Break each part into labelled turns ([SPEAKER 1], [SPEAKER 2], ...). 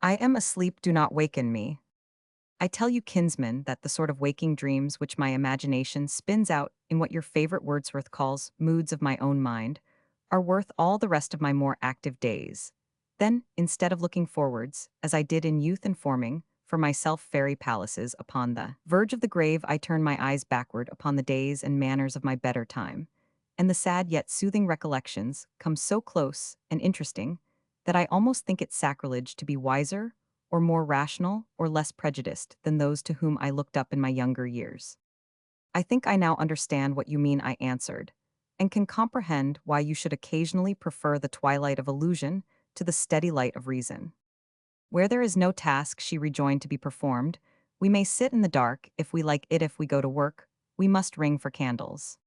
[SPEAKER 1] I am asleep, do not waken me. I tell you, kinsman, that the sort of waking dreams which my imagination spins out in what your favorite Wordsworth calls moods of my own mind are worth all the rest of my more active days. Then, instead of looking forwards, as I did in youth and forming, for myself fairy palaces upon the verge of the grave, I turn my eyes backward upon the days and manners of my better time, and the sad yet soothing recollections come so close and interesting that I almost think it sacrilege to be wiser or more rational or less prejudiced than those to whom I looked up in my younger years. I think I now understand what you mean, I answered, and can comprehend why you should occasionally prefer the twilight of illusion to the steady light of reason. Where there is no task, she rejoined, to be performed, we may sit in the dark if we like it. If we go to work, we must ring for candles.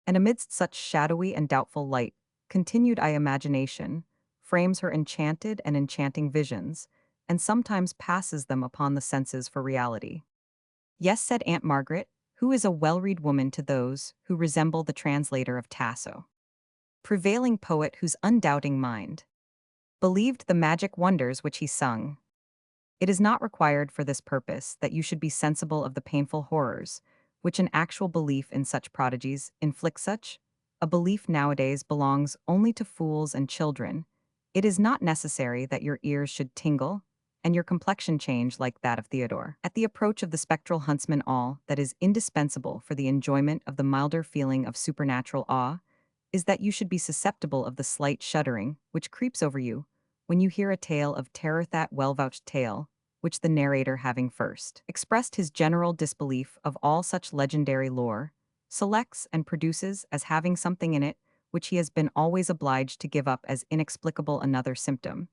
[SPEAKER 1] And amidst such shadowy and doubtful light, continued I, imagination frames her enchanted and enchanting visions, and sometimes passes them upon the senses for reality. Yes, said Aunt Margaret, who is a well-read woman to those who resemble the translator of Tasso. Prevailing poet whose undoubting mind believed the magic wonders which he sung. It is not required for this purpose that you should be sensible of the painful horrors which an actual belief in such prodigies inflicts. Such a belief nowadays belongs only to fools and children. It is not necessary that your ears should tingle and your complexion change like that of Theodore at the approach of the spectral huntsman. All that is indispensable for the enjoyment of the milder feeling of supernatural awe is that you should be susceptible of the slight shuddering which creeps over you when you hear a tale of terror, that well-vouched tale which the narrator, having first expressed his general disbelief of all such legendary lore, selects and produces as having something in it which he has been always obliged to give up as inexplicable. Another symptom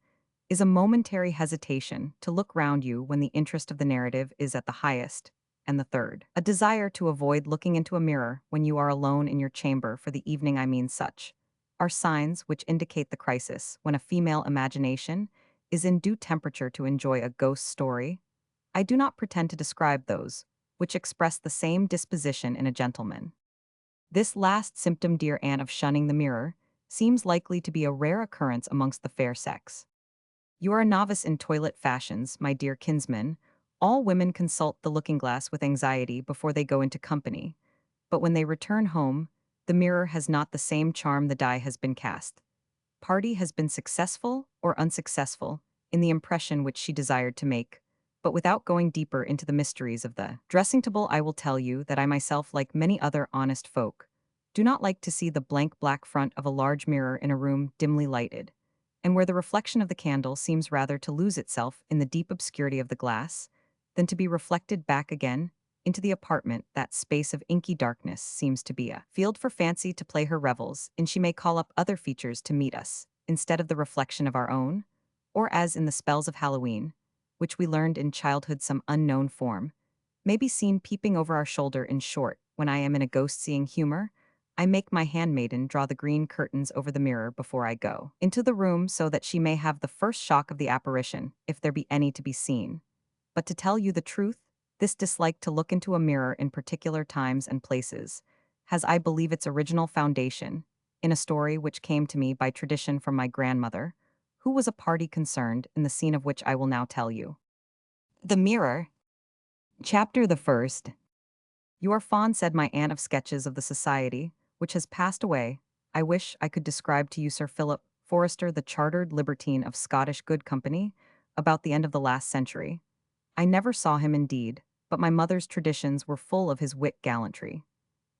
[SPEAKER 1] is a momentary hesitation to look round you when the interest of the narrative is at the highest, and the third, a desire to avoid looking into a mirror when you are alone in your chamber for the evening. I mean, such are signs which indicate the crisis when a female imagination is in due temperature to enjoy a ghost story. I do not pretend to describe those which express the same disposition in a gentleman. This last symptom, dear Anne, of shunning the mirror, seems likely to be a rare occurrence amongst the fair sex. You are a novice in toilet fashions, my dear kinsman. All women consult the looking-glass with anxiety before they go into company, but when they return home, the mirror has not the same charm. The die has been cast. Party has been successful or unsuccessful in the impression which she desired to make, but without going deeper into the mysteries of the dressing table, I will tell you that I myself, like many other honest folk, do not like to see the blank black front of a large mirror in a room dimly lighted, and where the reflection of the candle seems rather to lose itself in the deep obscurity of the glass than to be reflected back again into the apartment. That space of inky darkness seems to be a field for fancy to play her revels, and she may call up other features to meet us, instead of the reflection of our own, or as in the spells of Halloween, which we learned in childhood some unknown form, may be seen peeping over our shoulder. In short, when I am in a ghost-seeing humor, I make my handmaiden draw the green curtains over the mirror before I go into the room, so that she may have the first shock of the apparition, if there be any to be seen. But to tell you the truth, this dislike to look into a mirror in particular times and places has, I believe, its original foundation in a story which came to me by tradition from my grandmother, who was a party concerned in the scene of which I will now tell you. The Mirror. Chapter the First. You are fond, said my aunt, of sketches of the society which has passed away. I wish I could describe to you Sir Philip Forster, the chartered libertine of Scottish good company, about the end of the last century. I never saw him indeed, but my mother's traditions were full of his wit, gallantry,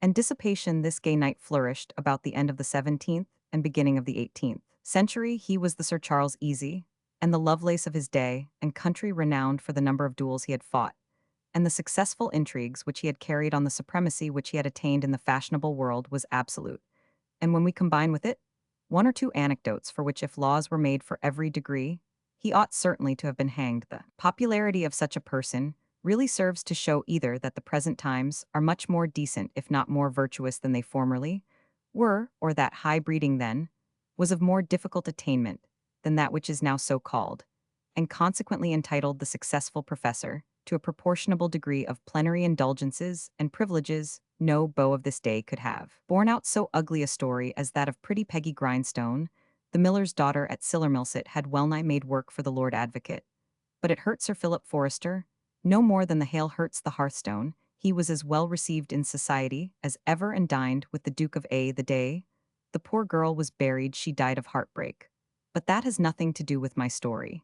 [SPEAKER 1] and dissipation. This gay knight flourished about the end of the 17th and beginning of the 18th century. He was the Sir Charles Easy, and the Lovelace of his day, and country renowned for the number of duels he had fought, and the successful intrigues which he had carried on. The supremacy which he had attained in the fashionable world was absolute, and when we combine with it one or two anecdotes for which, if laws were made for every degree, he ought certainly to have been hanged, the popularity of such a person really serves to show either that the present times are much more decent, if not more virtuous, than they formerly were, or that high breeding then was of more difficult attainment than that which is now so called, and consequently entitled the successful professor to a proportionable degree of plenary indulgences and privileges no beau of this day could have borne out so ugly a story as that of pretty Peggy Grindstone, the miller's daughter at Sillermilset, had wellnigh made work for the Lord Advocate, But it hurt Sir Philip Forrester, no more than the hail hurts the hearthstone. He was as well received in society as ever and dined with the Duke of A the day. The poor girl was buried, she died of heartbreak. But that has nothing to do with my story.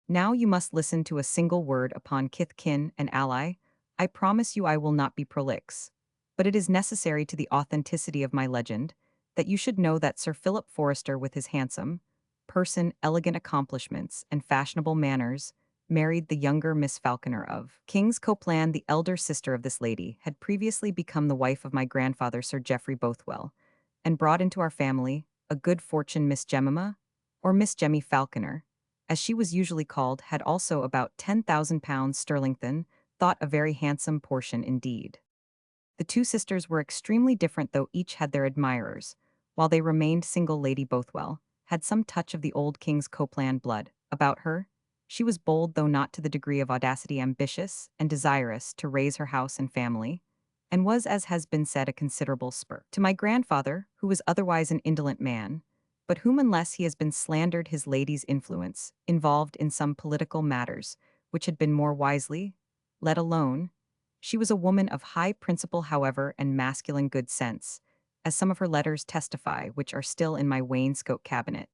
[SPEAKER 1] Now you must listen to a single word upon kith, kin, and ally. I promise you I will not be prolix. But it is necessary to the authenticity of my legend that you should know that Sir Philip Forrester, with his handsome person, elegant accomplishments, and fashionable manners, married the younger Miss Falconer of King's Copeland. The elder sister of this lady had previously become the wife of my grandfather, Sir Geoffrey Bothwell, and brought into our family a good fortune. Miss Jemima, or Miss Jemmy Falconer, as she was usually called, had also about £10,000 sterling, thought a very handsome portion indeed. The two sisters were extremely different, though each had their admirers. While they remained single, Lady Bothwell had some touch of the old King's Copeland blood about her. She was bold, though not to the degree of audacity, ambitious and desirous to raise her house and family, and was, as has been said, a considerable spur to my grandfather, who was otherwise an indolent man, but whom, unless he has been slandered, his lady's influence, involved in some political matters, which had been more wisely let alone. She was a woman of high principle, however, and masculine good sense, as some of her letters testify, which are still in my wainscot cabinet.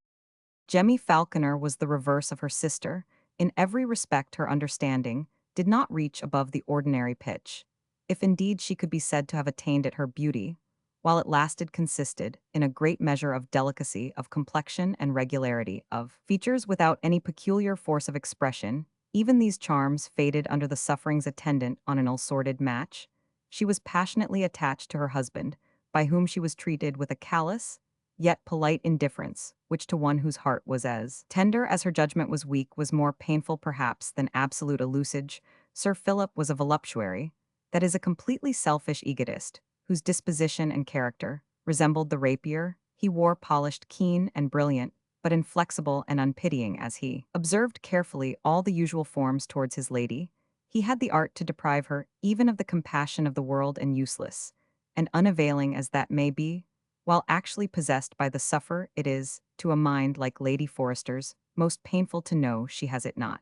[SPEAKER 1] Jemmy Falconer was the reverse of her sister. In every respect her understanding did not reach above the ordinary pitch, if indeed she could be said to have attained it. Her beauty, while it lasted, consisted in a great measure of delicacy of complexion and regularity of features without any peculiar force of expression. Even these charms faded under the sufferings attendant on an ill-sorted match. She was passionately attached to her husband, by whom she was treated with a callous, yet polite indifference, which to one whose heart was as tender as her judgment was weak was more painful perhaps than absolute usage. Sir Philip was a voluptuary, that is, a completely selfish egotist, whose disposition and character resembled the rapier. He wore polished, keen, and brilliant, but inflexible and unpitying as he observed carefully all the usual forms towards his lady. He had the art to deprive her even of the compassion of the world, and useless and unavailing as that may be, while actually possessed by the sufferer, it is, to a mind like Lady Forrester's, most painful to know she has it not.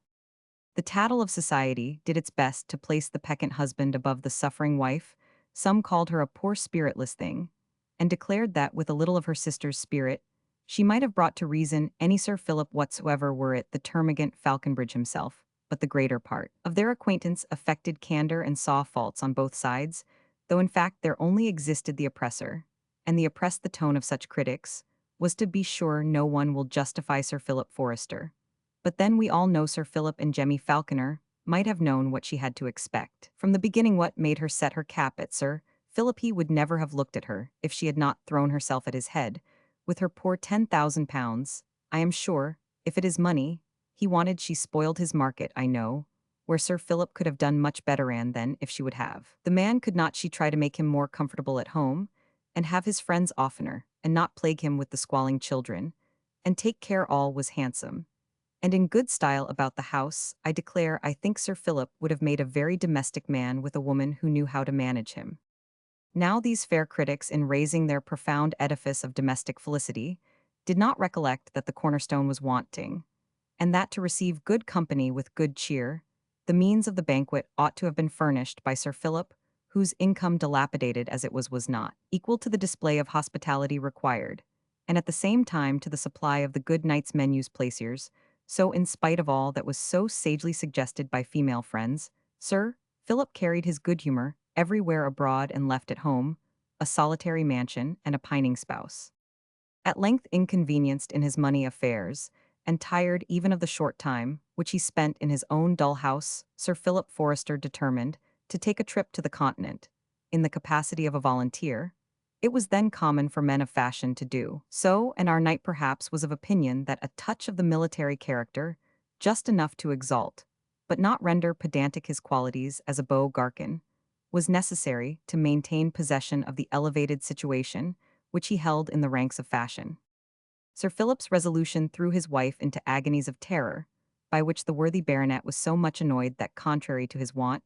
[SPEAKER 1] The tattle of society did its best to place the peccant husband above the suffering wife. Some called her a poor spiritless thing, and declared that, with a little of her sister's spirit, she might have brought to reason any Sir Philip whatsoever, were it the termagant Falconbridge himself. But the greater part of their acquaintance affected candor and saw faults on both sides, though in fact there only existed the oppressor, and the oppressed. The tone of such critics was, to be sure, no one will justify Sir Philip Forrester. But then we all know Sir Philip and Jemmy Falconer might have known what she had to expect. From the beginning, what made her set her cap at Sir Philip? He would never have looked at her if she had not thrown herself at his head, with her poor £10,000. I am sure, if it is money he wanted, she spoiled his market, I know, where Sir Philip could have done much better than if she would have. The man, could not she try to make him more comfortable at home, and have his friends oftener, and not plague him with the squalling children, and take care all was handsome and in good style about the house? I declare I think Sir Philip would have made a very domestic man with a woman who knew how to manage him. Now these fair critics, in raising their profound edifice of domestic felicity, did not recollect that the cornerstone was wanting, and that to receive good company with good cheer, the means of the banquet ought to have been furnished by Sir Philip, whose income, dilapidated as it was not equal to the display of hospitality required, and at the same time to the supply of the good knight's menus plaisirs. So, in spite of all that was so sagely suggested by female friends, Sir Philip carried his good humor everywhere abroad, and left at home a solitary mansion and a pining spouse. At length, inconvenienced in his money affairs, and tired even of the short time which he spent in his own dull house, Sir Philip Forrester determined to take a trip to the Continent, in the capacity of a volunteer. It was then common for men of fashion to do so, and our knight perhaps was of opinion that a touch of the military character, just enough to exalt, but not render pedantic his qualities as a beau garcon, was necessary to maintain possession of the elevated situation which he held in the ranks of fashion. Sir Philip's resolution threw his wife into agonies of terror, by which the worthy baronet was so much annoyed that, contrary to his wont,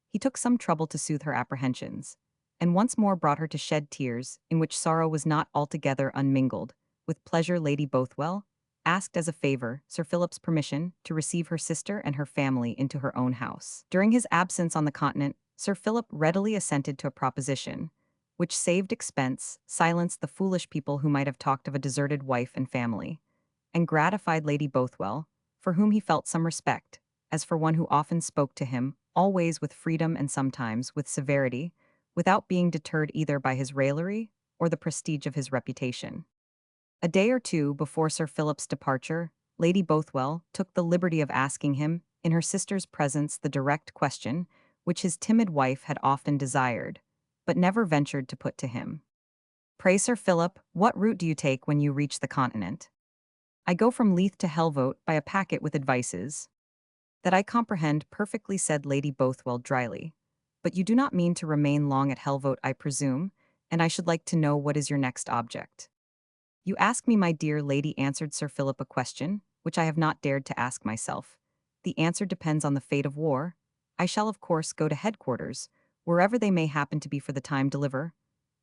[SPEAKER 1] he took some trouble to soothe her apprehensions, and once more brought her to shed tears, in which sorrow was not altogether unmingled with pleasure. Lady Bothwell, asked as a favor Sir Philip's permission to receive her sister and her family into her own house. During his absence on the continent, Sir Philip readily assented to a proposition, which saved expense, silenced the foolish people who might have talked of a deserted wife and family, and gratified Lady Bothwell, for whom he felt some respect, as for one who often spoke to him, always with freedom and sometimes with severity, without being deterred either by his raillery or the prestige of his reputation. A day or two before Sir Philip's departure, Lady Bothwell took the liberty of asking him, in her sister's presence, the direct question which his timid wife had often desired, but never ventured to put to him. "Pray, Sir Philip, what route do you take when you reach the continent?" "I go from Leith to Helvoet by a packet with advices." "That I comprehend perfectly," said Lady Bothwell dryly. "But you do not mean to remain long at Helvoet, I presume, and I should like to know what is your next object." "You ask me, my dear lady," answered Sir Philip, "a question which I have not dared to ask myself. The answer depends on the fate of war. I shall of course go to headquarters, wherever they may happen to be for the time deliver.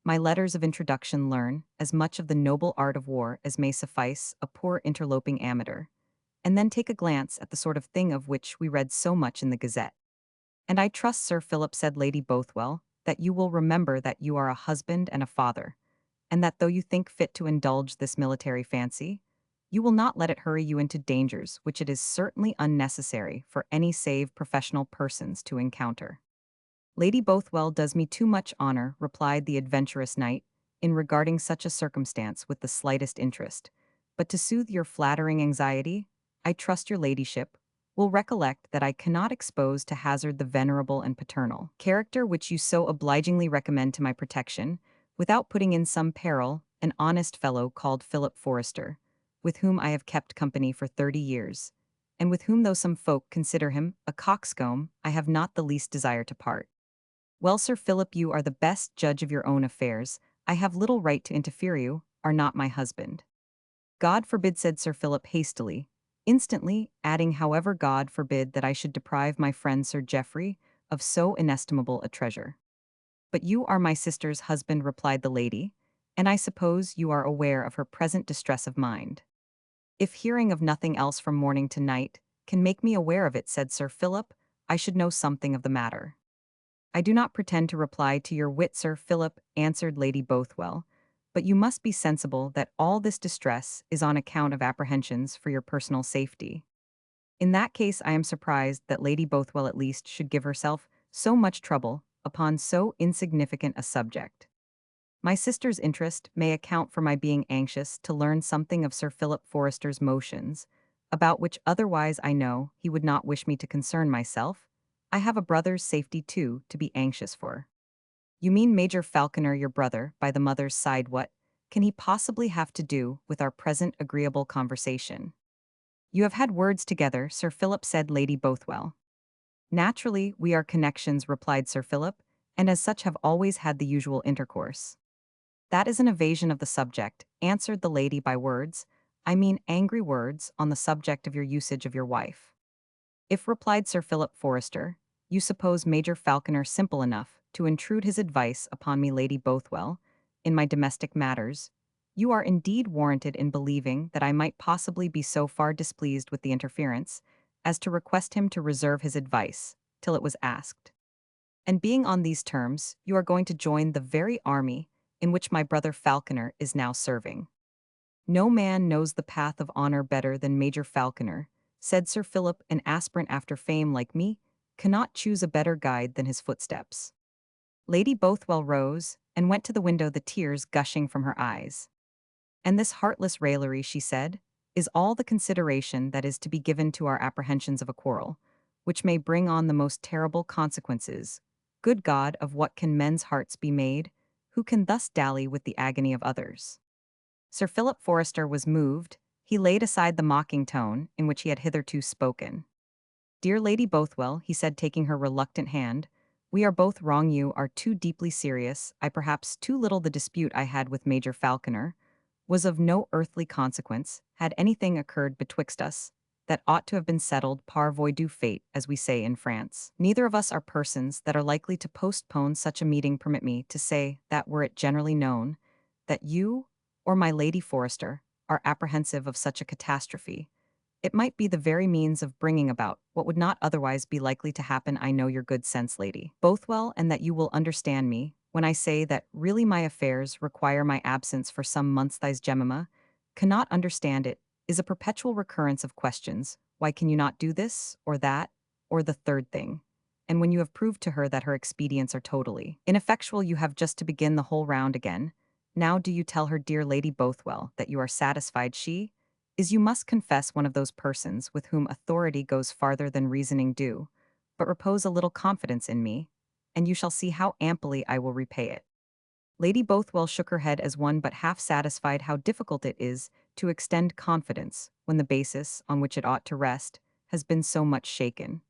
[SPEAKER 1] My letters of introduction learn as much of the noble art of war as may suffice a poor interloping amateur, and then take a glance at the sort of thing of which we read so much in the Gazette. And I trust, Sir Philip," said Lady Bothwell, "that you will remember that you are a husband and a father, and that though you think fit to indulge this military fancy, you will not let it hurry you into dangers which it is certainly unnecessary for any save professional persons to encounter." "Lady Bothwell does me too much honor," replied the adventurous knight, "in regarding such a circumstance with the slightest interest. But to soothe your flattering anxiety, I trust your ladyship will recollect that I cannot expose to hazard the venerable and paternal character which you so obligingly recommend to my protection, without putting in some peril an honest fellow called Philip Forrester, with whom I have kept company for 30 years, and with whom, though some folk consider him a coxcomb, I have not the least desire to part." "Well, Sir Philip, you are the best judge of your own affairs. I have little right to interfere, you are not my husband." "God forbid," said Sir Philip hastily, instantly adding, "however, God forbid that I should deprive my friend Sir Geoffrey of so inestimable a treasure." "But you are my sister's husband," replied the lady, "and I suppose you are aware of her present distress of mind." "If hearing of nothing else from morning to night can make me aware of it," said Sir Philip, "I should know something of the matter." "I do not pretend to reply to your wit, Sir Philip," answered Lady Bothwell, "but you must be sensible that all this distress is on account of apprehensions for your personal safety. In that case I am surprised that Lady Bothwell at least should give herself so much trouble upon so insignificant a subject. My sister's interest may account for my being anxious to learn something of Sir Philip Forrester's motions, about which otherwise I know he would not wish me to concern myself. I have a brother's safety too to be anxious for." "You mean Major Falconer, your brother, by the mother's side. What can he possibly have to do with our present agreeable conversation?" "You have had words together, Sir Philip," said Lady Bothwell. "Naturally, we are connections," replied Sir Philip, "and as such have always had the usual intercourse." "That is an evasion of the subject," answered the lady. "By words, I mean angry words on the subject of your usage of your wife." "If," replied Sir Philip Forrester, "you suppose Major Falconer simple enough to intrude his advice upon me, Lady Bothwell, in my domestic matters, you are indeed warranted in believing that I might possibly be so far displeased with the interference as to request him to reserve his advice till it was asked. And being on these terms, you are going to join the very army in which my brother Falconer is now serving." "No man knows the path of honor better than Major Falconer," said Sir Philip. "An aspirant after fame like me cannot choose a better guide than his footsteps." Lady Bothwell rose and went to the window, the tears gushing from her eyes. "And this heartless raillery," she said, "is all the consideration that is to be given to our apprehensions of a quarrel, which may bring on the most terrible consequences. Good God, of what can men's hearts be made, who can thus dally with the agony of others?" Sir Philip Forrester was moved. He laid aside the mocking tone in which he had hitherto spoken. "Dear Lady Bothwell," he said, taking her reluctant hand, "we are both wrong. You are too deeply serious. I perhaps too little. The dispute I had with Major Falconer was of no earthly consequence. Had anything occurred betwixt us that ought to have been settled par voie du fate, as we say in France, neither of us are persons that are likely to postpone such a meeting. Permit me to say that were it generally known that you or my Lady Forrester are apprehensive of such a catastrophe. It might be the very means of bringing about what would not otherwise be likely to happen. I know your good sense, lady. Bothwell, and that you will understand me when I say that really my affairs require my absence for some months. Thy Jemima cannot understand it is a perpetual recurrence of questions. Why can you not do this, or that, or the third thing? And when you have proved to her that her expedients are totally ineffectual, you have just to begin the whole round again. Now do you tell her, dear Lady Bothwell, that you are satisfied she is, you must confess, one of those persons with whom authority goes farther than reasoning do, but repose a little confidence in me, and you shall see how amply I will repay it. Lady Bothwell shook her head as one but half satisfied how difficult it is to extend confidence when the basis on which it ought to rest has been so much shaken.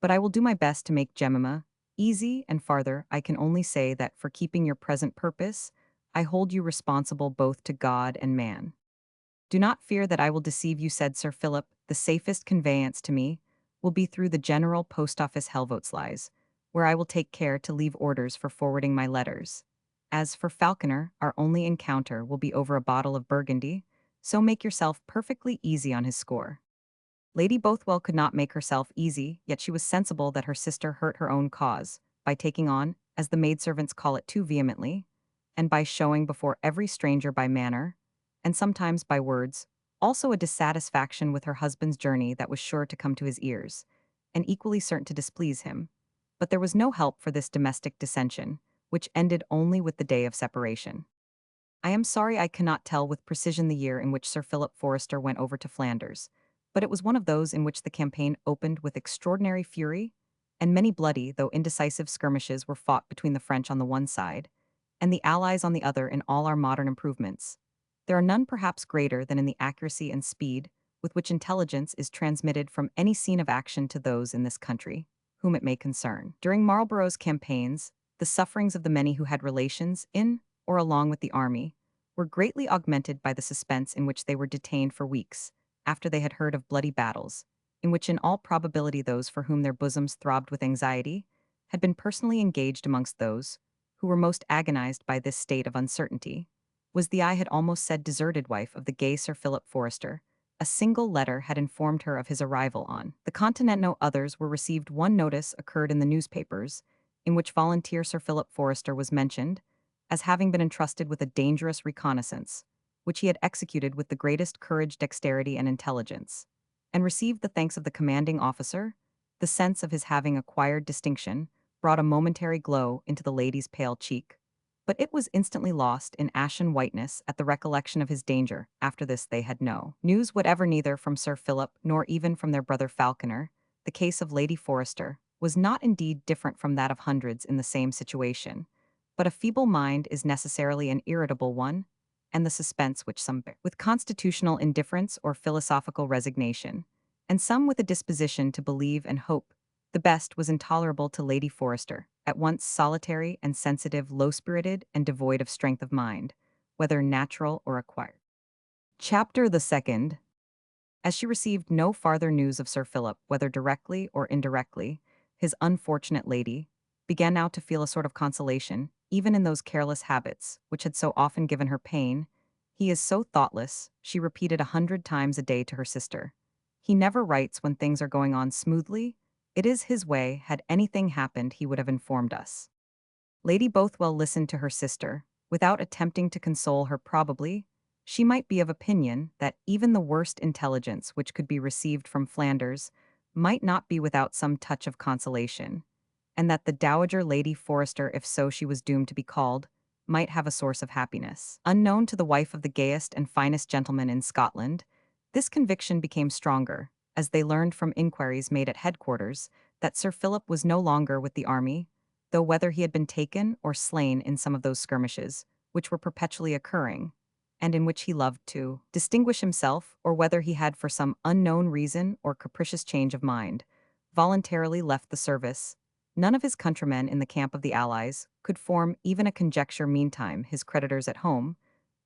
[SPEAKER 1] But I will do my best to make Jemima easy, and farther, I can only say that for keeping your present purpose, I hold you responsible both to God and man. Do not fear that I will deceive you, said Sir Philip. The safest conveyance to me will be through the General Post Office, Helvoetsluys, where I will take care to leave orders for forwarding my letters. As for Falconer, our only encounter will be over a bottle of Burgundy, so make yourself perfectly easy on his score. Lady Bothwell could not make herself easy, yet she was sensible that her sister hurt her own cause, by taking on, as the maidservants call it, too vehemently, and by showing before every stranger by manner, and sometimes by words, also a dissatisfaction with her husband's journey that was sure to come to his ears, and equally certain to displease him. But there was no help for this domestic dissension, which ended only with the day of separation. I am sorry I cannot tell with precision the year in which Sir Philip Forrester went over to Flanders, but it was one of those in which the campaign opened with extraordinary fury, and many bloody though indecisive skirmishes were fought between the French on the one side, and the Allies on the other. In all our modern improvements, there are none perhaps greater than in the accuracy and speed with which intelligence is transmitted from any scene of action to those in this country, whom it may concern. During Marlborough's campaigns, the sufferings of the many who had relations in or along with the army, were greatly augmented by the suspense in which they were detained for weeks, after they had heard of bloody battles, in which in all probability those for whom their bosoms throbbed with anxiety had been personally engaged. Amongst those who were most agonized by this state of uncertainty was the, I had almost said, deserted wife of the gay Sir Philip Forrester. A single letter had informed her of his arrival on the continent. No others were received. One notice occurred in the newspapers, in which volunteer Sir Philip Forrester was mentioned as having been entrusted with a dangerous reconnaissance, which he had executed with the greatest courage, dexterity, and intelligence, and received the thanks of the commanding officer. The sense of his having acquired distinction brought a momentary glow into the lady's pale cheek, but it was instantly lost in ashen whiteness at the recollection of his danger. After this they had no news whatever, neither from Sir Philip nor even from their brother Falconer. The case of Lady Forrester was not indeed different from that of hundreds in the same situation, but a feeble mind is necessarily an irritable one, and the suspense which some bear with constitutional indifference or philosophical resignation, and some with a disposition to believe and hope the best, was intolerable to Lady Forrester, at once solitary and sensitive, low-spirited and devoid of strength of mind, whether natural or acquired. Chapter the Second. As she received no farther news of Sir Philip, whether directly or indirectly, his unfortunate lady began now to feel a sort of consolation, even in those careless habits which had so often given her pain. He is so thoughtless, she repeated 100 times a day to her sister. He never writes when things are going on smoothly. It is his way. Had anything happened, he would have informed us. Lady Bothwell listened to her sister, without attempting to console her. Probably, she might be of opinion that even the worst intelligence which could be received from Flanders might not be without some touch of consolation, and that the Dowager Lady Forrester, if so she was doomed to be called, might have a source of happiness. Unknown to the wife of the gayest and finest gentleman in Scotland, this conviction became stronger, as they learned from inquiries made at headquarters that Sir Philip was no longer with the army, though whether he had been taken or slain in some of those skirmishes, which were perpetually occurring, and in which he loved to distinguish himself, or whether he had, for some unknown reason or capricious change of mind, voluntarily left the service, none of his countrymen in the camp of the Allies could form even a conjecture. Meantime, his creditors at home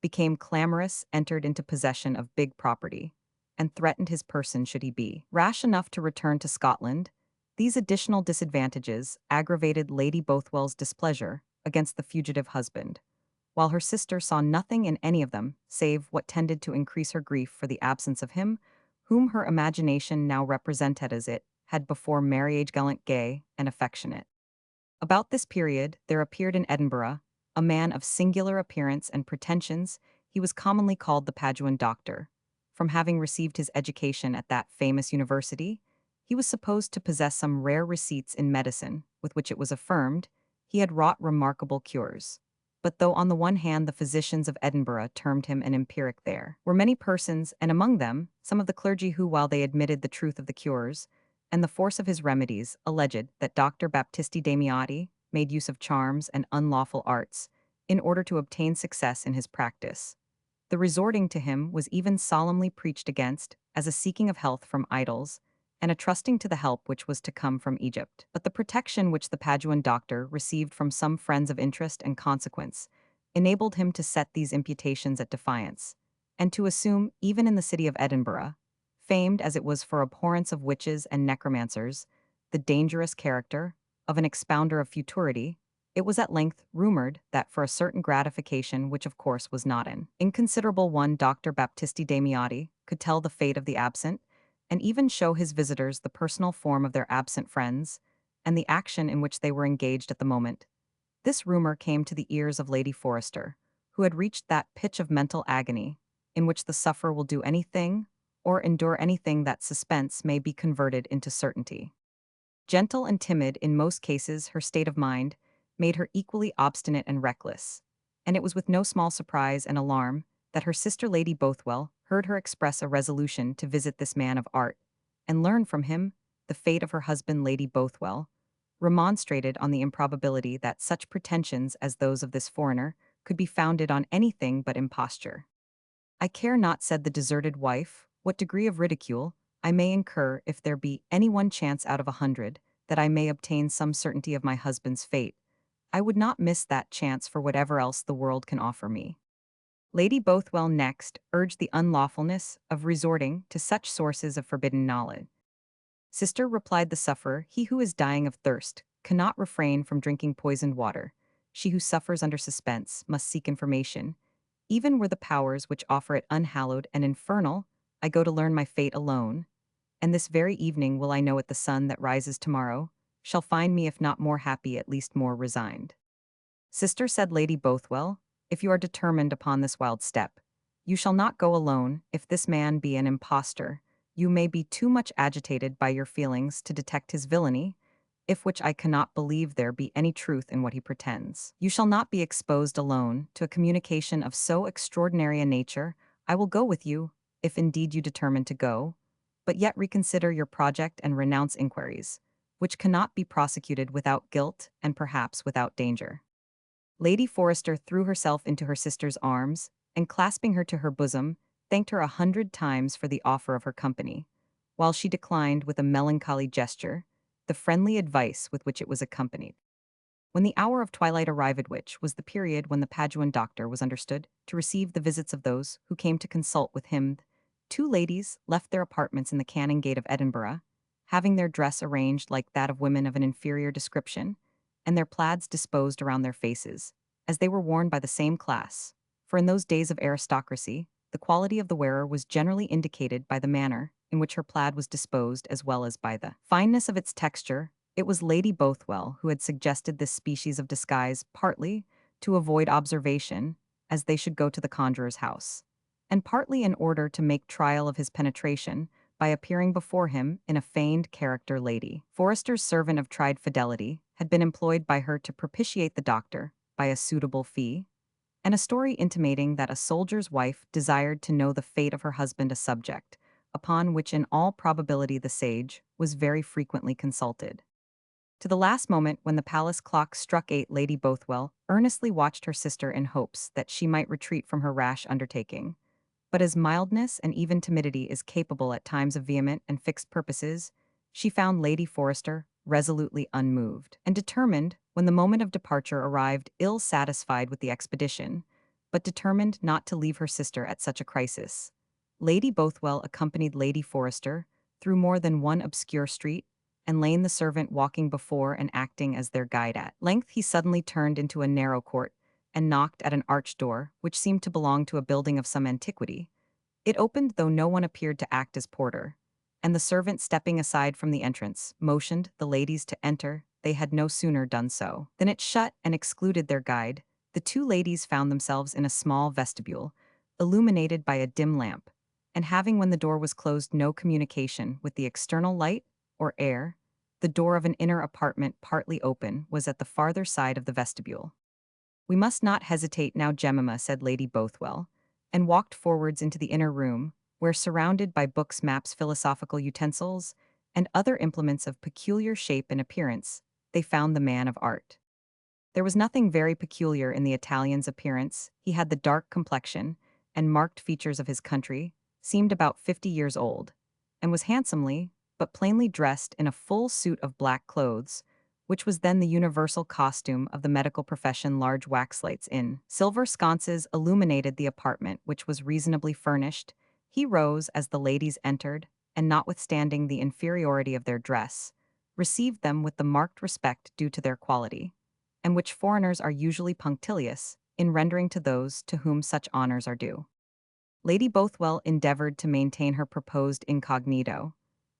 [SPEAKER 1] became clamorous, entered into possession of big property, and threatened his person should he be rash enough to return to Scotland. These additional disadvantages aggravated Lady Bothwell's displeasure against the fugitive husband, while her sister saw nothing in any of them save what tended to increase her grief for the absence of him, whom her imagination now represented as it had before marriage gallant, gay, and affectionate. About this period there appeared in Edinburgh a man of singular appearance and pretensions. He was commonly called the Paduan Doctor. From having received his education at that famous university, he was supposed to possess some rare receipts in medicine, with which it was affirmed he had wrought remarkable cures. But though on the one hand the physicians of Edinburgh termed him an empiric, there were many persons, and among them some of the clergy, who, while they admitted the truth of the cures and the force of his remedies, alleged that Dr. Baptisti Damiati made use of charms and unlawful arts in order to obtain success in his practice. The resorting to him was even solemnly preached against as a seeking of health from idols and a trusting to the help which was to come from Egypt. But the protection which the Paduan doctor received from some friends of interest and consequence enabled him to set these imputations at defiance, and to assume, even in the city of Edinburgh, famed as it was for abhorrence of witches and necromancers, the dangerous character of an expounder of futurity. It was at length rumored that for a certain gratification, which of course was not an inconsiderable one, Dr. Baptisti Damiati could tell the fate of the absent, and even show his visitors the personal form of their absent friends, and the action in which they were engaged at the moment. This rumor came to the ears of Lady Forrester, who had reached that pitch of mental agony in which the sufferer will do anything or endure anything that suspense may be converted into certainty. Gentle and timid in most cases, her state of mind made her equally obstinate and reckless, and it was with no small surprise and alarm that her sister Lady Bothwell heard her express a resolution to visit this man of art, and learn from him the fate of her husband. Lady Bothwell remonstrated on the improbability that such pretensions as those of this foreigner could be founded on anything but imposture. "I care not," said the deserted wife, "what degree of ridicule I may incur if there be any one chance out of 100 that I may obtain some certainty of my husband's fate. I would not miss that chance for whatever else the world can offer me." Lady Bothwell next urged the unlawfulness of resorting to such sources of forbidden knowledge. "Sister," replied the sufferer, "he who is dying of thirst cannot refrain from drinking poisoned water. She who suffers under suspense must seek information. Even were the powers which offer it unhallowed and infernal, I go to learn my fate alone, and this very evening will I know it. The sun that rises tomorrow shall find me, if not more happy, at least more resigned." "Sister," said Lady Bothwell, "if you are determined upon this wild step, you shall not go alone. If this man be an impostor, you may be too much agitated by your feelings to detect his villainy, if which I cannot believe there be any truth in what he pretends. You shall not be exposed alone to a communication of so extraordinary a nature. I will go with you, if indeed you determine to go, but yet reconsider your project and renounce inquiries, which cannot be prosecuted without guilt and perhaps without danger." Lady Forrester threw herself into her sister's arms, and clasping her to her bosom, thanked her 100 times for the offer of her company, while she declined with a melancholy gesture the friendly advice with which it was accompanied. When the hour of twilight arrived, which was the period when the Paduan doctor was understood to receive the visits of those who came to consult with him, two ladies left their apartments in the Cannon Gate of Edinburgh, having their dress arranged like that of women of an inferior description, and their plaids disposed around their faces, as they were worn by the same class, for in those days of aristocracy, the quality of the wearer was generally indicated by the manner in which her plaid was disposed as well as by the fineness of its texture. It was Lady Bothwell who had suggested this species of disguise, partly to avoid observation, as they should go to the conjurer's house, and partly in order to make trial of his penetration by appearing before him in a feigned character. Lady Forrester's servant of tried fidelity had been employed by her to propitiate the doctor by a suitable fee, and a story intimating that a soldier's wife desired to know the fate of her husband, a subject upon which in all probability the sage was very frequently consulted. To the last moment, when the palace clock struck 8, Lady Bothwell earnestly watched her sister in hopes that she might retreat from her rash undertaking. But as mildness and even timidity is capable at times of vehement and fixed purposes, she found Lady Forrester resolutely unmoved, and determined, when the moment of departure arrived, ill satisfied with the expedition, but determined not to leave her sister at such a crisis. Lady Bothwell accompanied Lady Forrester through more than one obscure street, and Lane the servant walking before and acting as their guide. At length he suddenly turned into a narrow court, and knocked at an arched door, which seemed to belong to a building of some antiquity. It opened, though no one appeared to act as porter, and the servant, stepping aside from the entrance, motioned the ladies to enter. They had no sooner done so than it shut and excluded their guide. The two ladies found themselves in a small vestibule, illuminated by a dim lamp, and having, when the door was closed, no communication with the external light or air. The door of an inner apartment, partly open, was at the farther side of the vestibule. "We must not hesitate now, Jemima," said Lady Bothwell, and walked forwards into the inner room, where, surrounded by books, maps, philosophical utensils, and other implements of peculiar shape and appearance, they found the man of art. There was nothing very peculiar in the Italian's appearance. He had the dark complexion and marked features of his country, seemed about 50 years old, and was handsomely, but plainly dressed in a full suit of black clothes, which was then the universal costume of the medical profession. Large waxlights in silver sconces illuminated the apartment, which was reasonably furnished. He rose as the ladies entered, and notwithstanding the inferiority of their dress, received them with the marked respect due to their quality, and which foreigners are usually punctilious in rendering to those to whom such honors are due. Lady Bothwell endeavored to maintain her proposed incognito,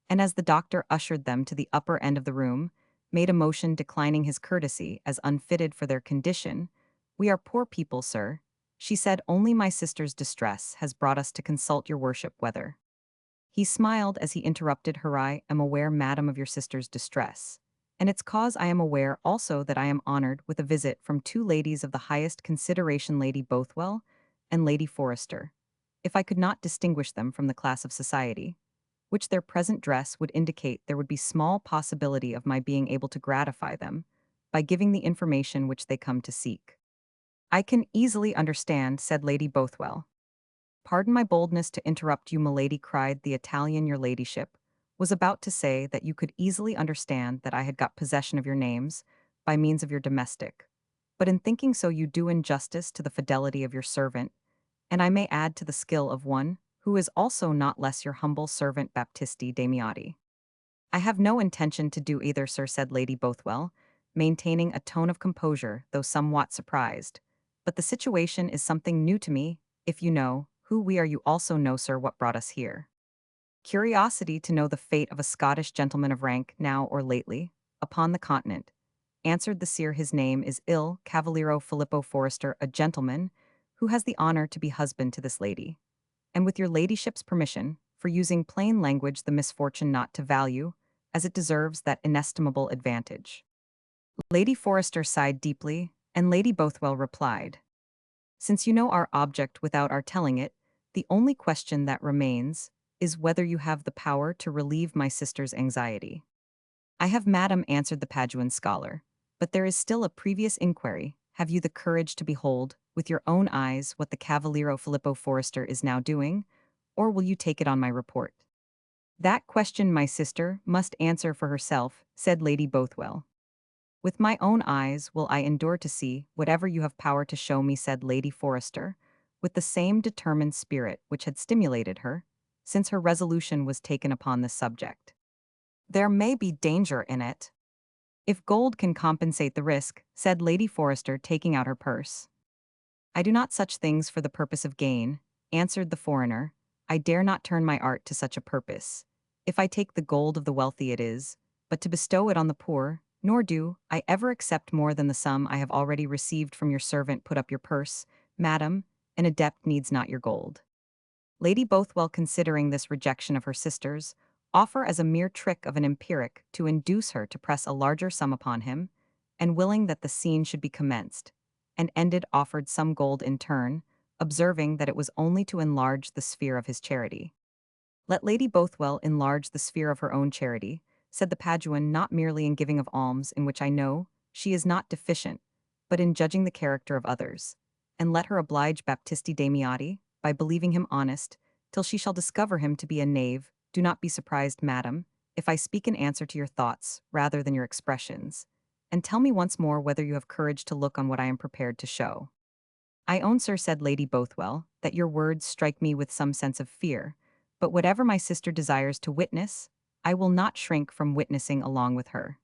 [SPEAKER 1] and as the doctor ushered them to the upper end of the room, made a motion declining his courtesy as unfitted for their condition. "We are poor people, sir," she said, "only my sister's distress has brought us to consult your worship whether—" He smiled as he interrupted her. "I am aware, madam, of your sister's distress, and its cause. I am aware also that I am honored with a visit from two ladies of the highest consideration, Lady Bothwell and Lady Forrester. If I could not distinguish them from the class of society, which their present dress would indicate, there would be small possibility of my being able to gratify them by giving the information which they come to seek." "I can easily understand," said Lady Bothwell. "Pardon my boldness to interrupt you, milady," cried the Italian. "Your ladyship was about to say that you could easily understand that I had got possession of your names by means of your domestic. But in thinking so you do injustice to the fidelity of your servant, and I may add to the skill of one who is also not less your humble servant, Baptisti Damiati." "I have no intention to do either, sir," said Lady Bothwell, maintaining a tone of composure, though somewhat surprised. "But the situation is something new to me. If you know who we are, you also know, sir, what brought us here." "Curiosity to know the fate of a Scottish gentleman of rank, now or lately, upon the continent," answered the seer. "His name is Il Cavaliero Filippo Forrester, a gentleman who has the honor to be husband to this lady, and with your ladyship's permission, for using plain language, the misfortune not to value, as it deserves, that inestimable advantage." Lady Forrester sighed deeply, and Lady Bothwell replied, "Since you know our object without our telling it, the only question that remains is whether you have the power to relieve my sister's anxiety." "I have, madam," answered the Paduan scholar, "but there is still a previous inquiry. Have you the courage to behold, with your own eyes, what the Cavaliero Filippo Forrester is now doing, or will you take it on my report?" "That question my sister must answer for herself," said Lady Bothwell. "With my own eyes will I endure to see whatever you have power to show me," said Lady Forrester, with the same determined spirit which had stimulated her, since her resolution was taken upon this subject. "There may be danger in it, if gold can compensate the risk," said Lady Forrester, taking out her purse. "I do not such things for the purpose of gain," answered the foreigner. "I dare not turn my art to such a purpose. If I take the gold of the wealthy, it is but to bestow it on the poor, nor do I ever accept more than the sum I have already received from your servant. Put up your purse, madam, an adept needs not your gold." Lady Bothwell, considering this rejection of her sister's offer as a mere trick of an empiric to induce her to press a larger sum upon him, and willing that the scene should be commenced and ended, offered some gold in turn, observing that it was only to enlarge the sphere of his charity. "Let Lady Bothwell enlarge the sphere of her own charity," said the Paduan, "not merely in giving of alms, in which I know she is not deficient, but in judging the character of others. And let her oblige Baptisti Damiati by believing him honest, till she shall discover him to be a knave. Do not be surprised, madam, if I speak in answer to your thoughts rather than your expressions, and tell me once more whether you have courage to look on what I am prepared to show." "I own, sir," said Lady Bothwell, "that your words strike me with some sense of fear, but whatever my sister desires to witness, I will not shrink from witnessing along with her.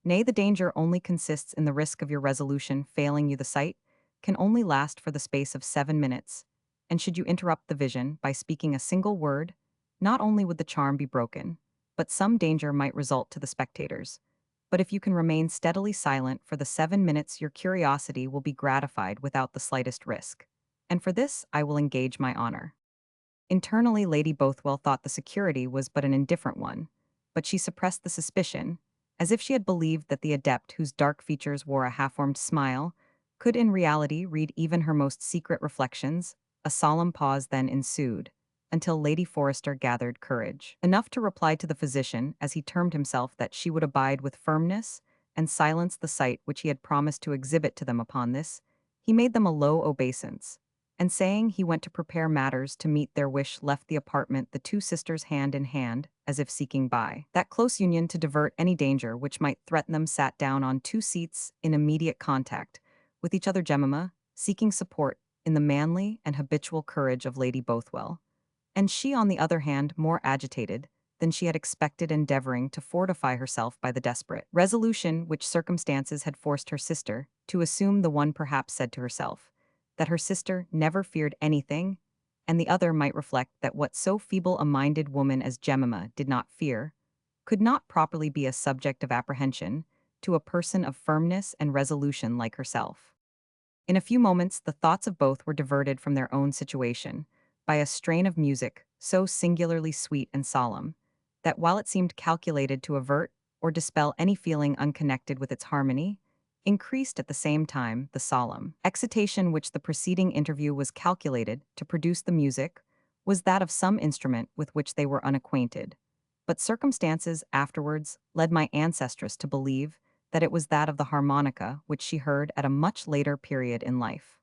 [SPEAKER 1] Nay, the danger only consists in the risk of your resolution failing you the sight, can only last for the space of 7 minutes, and should you interrupt the vision by speaking a single word, not only would the charm be broken, but some danger might result to the spectators. But if you can remain steadily silent for the 7 minutes, your curiosity will be gratified without the slightest risk. And for this, I will engage my honor. Internally, Lady Bothwell thought the security was but an indifferent one, but she suppressed the suspicion, as if she had believed that the adept whose dark features wore a half-formed smile could in reality read even her most secret reflections. A solemn pause then ensued, until Lady Forrester gathered courage enough to reply to the physician as he termed himself that she would abide with firmness and silence the sight which he had promised to exhibit to them. Upon this, he made them a low obeisance, and saying he went to prepare matters to meet their wish, left the apartment, the two sisters hand in hand, as if seeking by that close union to divert any danger which might threaten them, sat down on two seats in immediate contact with each other, Jemima seeking support in the manly and habitual courage of Lady Bothwell, and she, on the other hand, more agitated than she had expected, endeavoring to fortify herself by the desperate resolution which circumstances had forced her sister to assume. The one perhaps said to herself that her sister never feared anything, and the other might reflect that what so feeble a minded woman as Jemima did not fear could not properly be a subject of apprehension to a person of firmness and resolution like herself. In a few moments, the thoughts of both were diverted from their own situation by a strain of music so singularly sweet and solemn that while it seemed calculated to avert or dispel any feeling unconnected with its harmony, increased at the same time the solemn excitation which the preceding interview was calculated to produce. The music was that of some instrument with which they were unacquainted, but circumstances afterwards led my ancestress to believe that it was that of the harmonica which she heard at a much later period in life.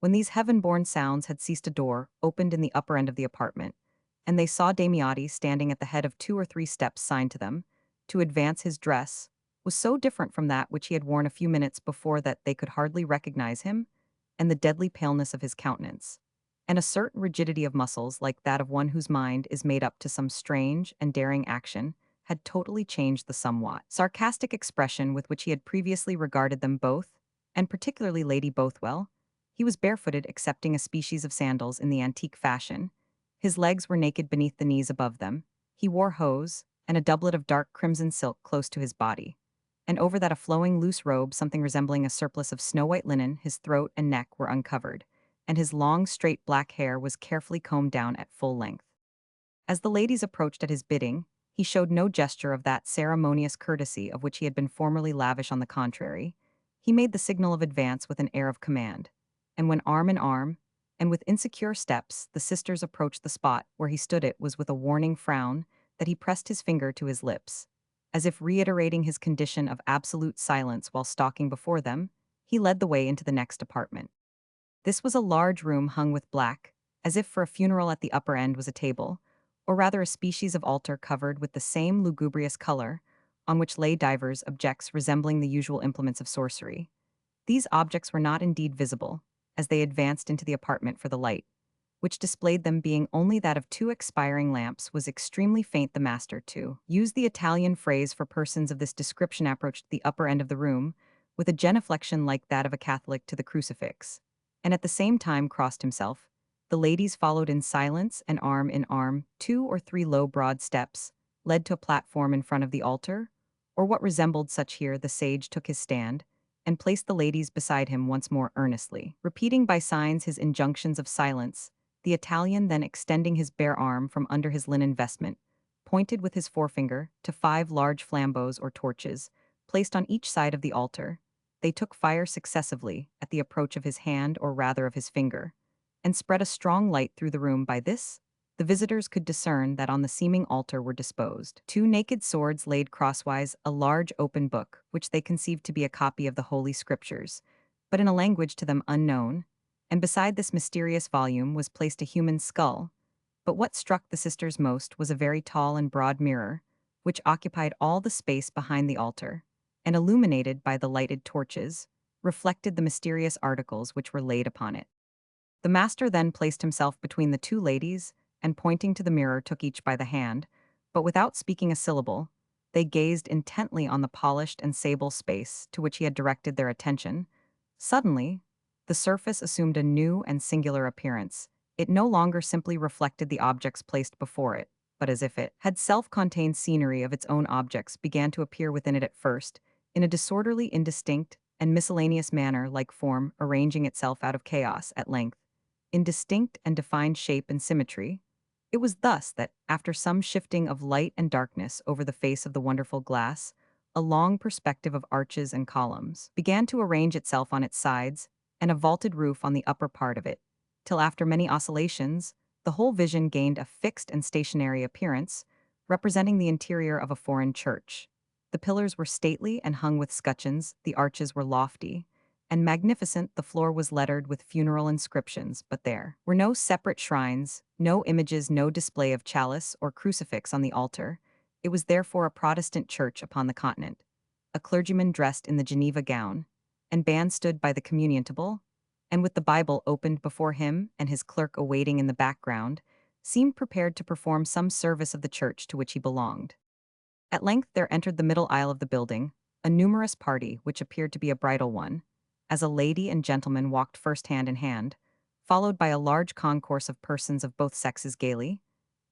[SPEAKER 1] When these heaven-born sounds had ceased, a door opened in the upper end of the apartment, and they saw Damiotti standing at the head of 2 or 3 steps signed to them. To advance, his dress was so different from that which he had worn a few minutes before that they could hardly recognize him, and the deadly paleness of his countenance, and a certain rigidity of muscles like that of one whose mind is made up to some strange and daring action, had totally changed the somewhat sarcastic expression with which he had previously regarded them both, and particularly Lady Bothwell. He was barefooted, excepting a species of sandals in the antique fashion. His legs were naked beneath the knees above them. He wore hose, and a doublet of dark crimson silk close to his body, and over that a flowing loose robe, something resembling a surplice of snow-white linen. His throat and neck were uncovered, and his long, straight black hair was carefully combed down at full length. As the ladies approached at his bidding, he showed no gesture of that ceremonious courtesy of which he had been formerly lavish. On the contrary, he made the signal of advance with an air of command, and when arm in arm, and with insecure steps, the sisters approached the spot where he stood, it was with a warning frown that he pressed his finger to his lips. As if reiterating his condition of absolute silence while stalking before them, he led the way into the next apartment. This was a large room hung with black, as if for a funeral. At the upper end was a table, or rather a species of altar covered with the same lugubrious color, on which lay divers objects resembling the usual implements of sorcery. These objects were not indeed visible, as they advanced into the apartment, for the light, which displayed them being only that of 2 expiring lamps, was extremely faint. The master, to use the Italian phrase for persons of this description, approached the upper end of the room with a genuflection like that of a Catholic to the crucifix, and at the same time crossed himself. The ladies followed in silence, and arm in arm. 2 or 3 low, broad steps led to a platform in front of the altar, or what resembled such. Here the sage took his stand, and placed the ladies beside him once more, earnestly repeating by signs his injunctions of silence. The Italian, then extending his bare arm from under his linen vestment, pointed with his forefinger to 5 large flambeaux or torches, placed on each side of the altar. They took fire successively at the approach of his hand, or rather of his finger, and spread a strong light through the room. By this, the visitors could discern that on the seeming altar were disposed 2 naked swords laid crosswise, a large open book, which they conceived to be a copy of the Holy Scriptures, but in a language to them unknown, and beside this mysterious volume was placed a human skull. But what struck the sisters most was a very tall and broad mirror, which occupied all the space behind the altar, and illuminated by the lighted torches, reflected the mysterious articles which were laid upon it. The master then placed himself between the 2 ladies, and pointing to the mirror took each by the hand, but without speaking a syllable. They gazed intently on the polished and sable space to which he had directed their attention. Suddenly, The surface assumed a new and singular appearance. It no longer simply reflected the objects placed before it, but as if it had self-contained scenery of its own objects began to appear within it at first, in a disorderly, indistinct, and miscellaneous manner like form arranging itself out of chaos at length, in distinct and defined shape and symmetry. It was thus that, after some shifting of light and darkness over the face of the wonderful glass, a long perspective of arches and columns began to arrange itself on its sides, and a vaulted roof on the upper part of it, till after many oscillations, the whole vision gained a fixed and stationary appearance, representing the interior of a foreign church. The pillars were stately and hung with scutcheons, the arches were lofty and magnificent, the floor was lettered with funeral inscriptions, but there were no separate shrines, no images, no display of chalice or crucifix on the altar. It was therefore a Protestant church upon the continent. A clergyman dressed in the Geneva gown, and band stood by the communion table, and with the Bible opened before him and his clerk awaiting in the background, seemed prepared to perform some service of the church to which he belonged. At length there entered the middle aisle of the building a numerous party, which appeared to be a bridal one, as a lady and gentleman walked first hand in hand, followed by a large concourse of persons of both sexes gaily,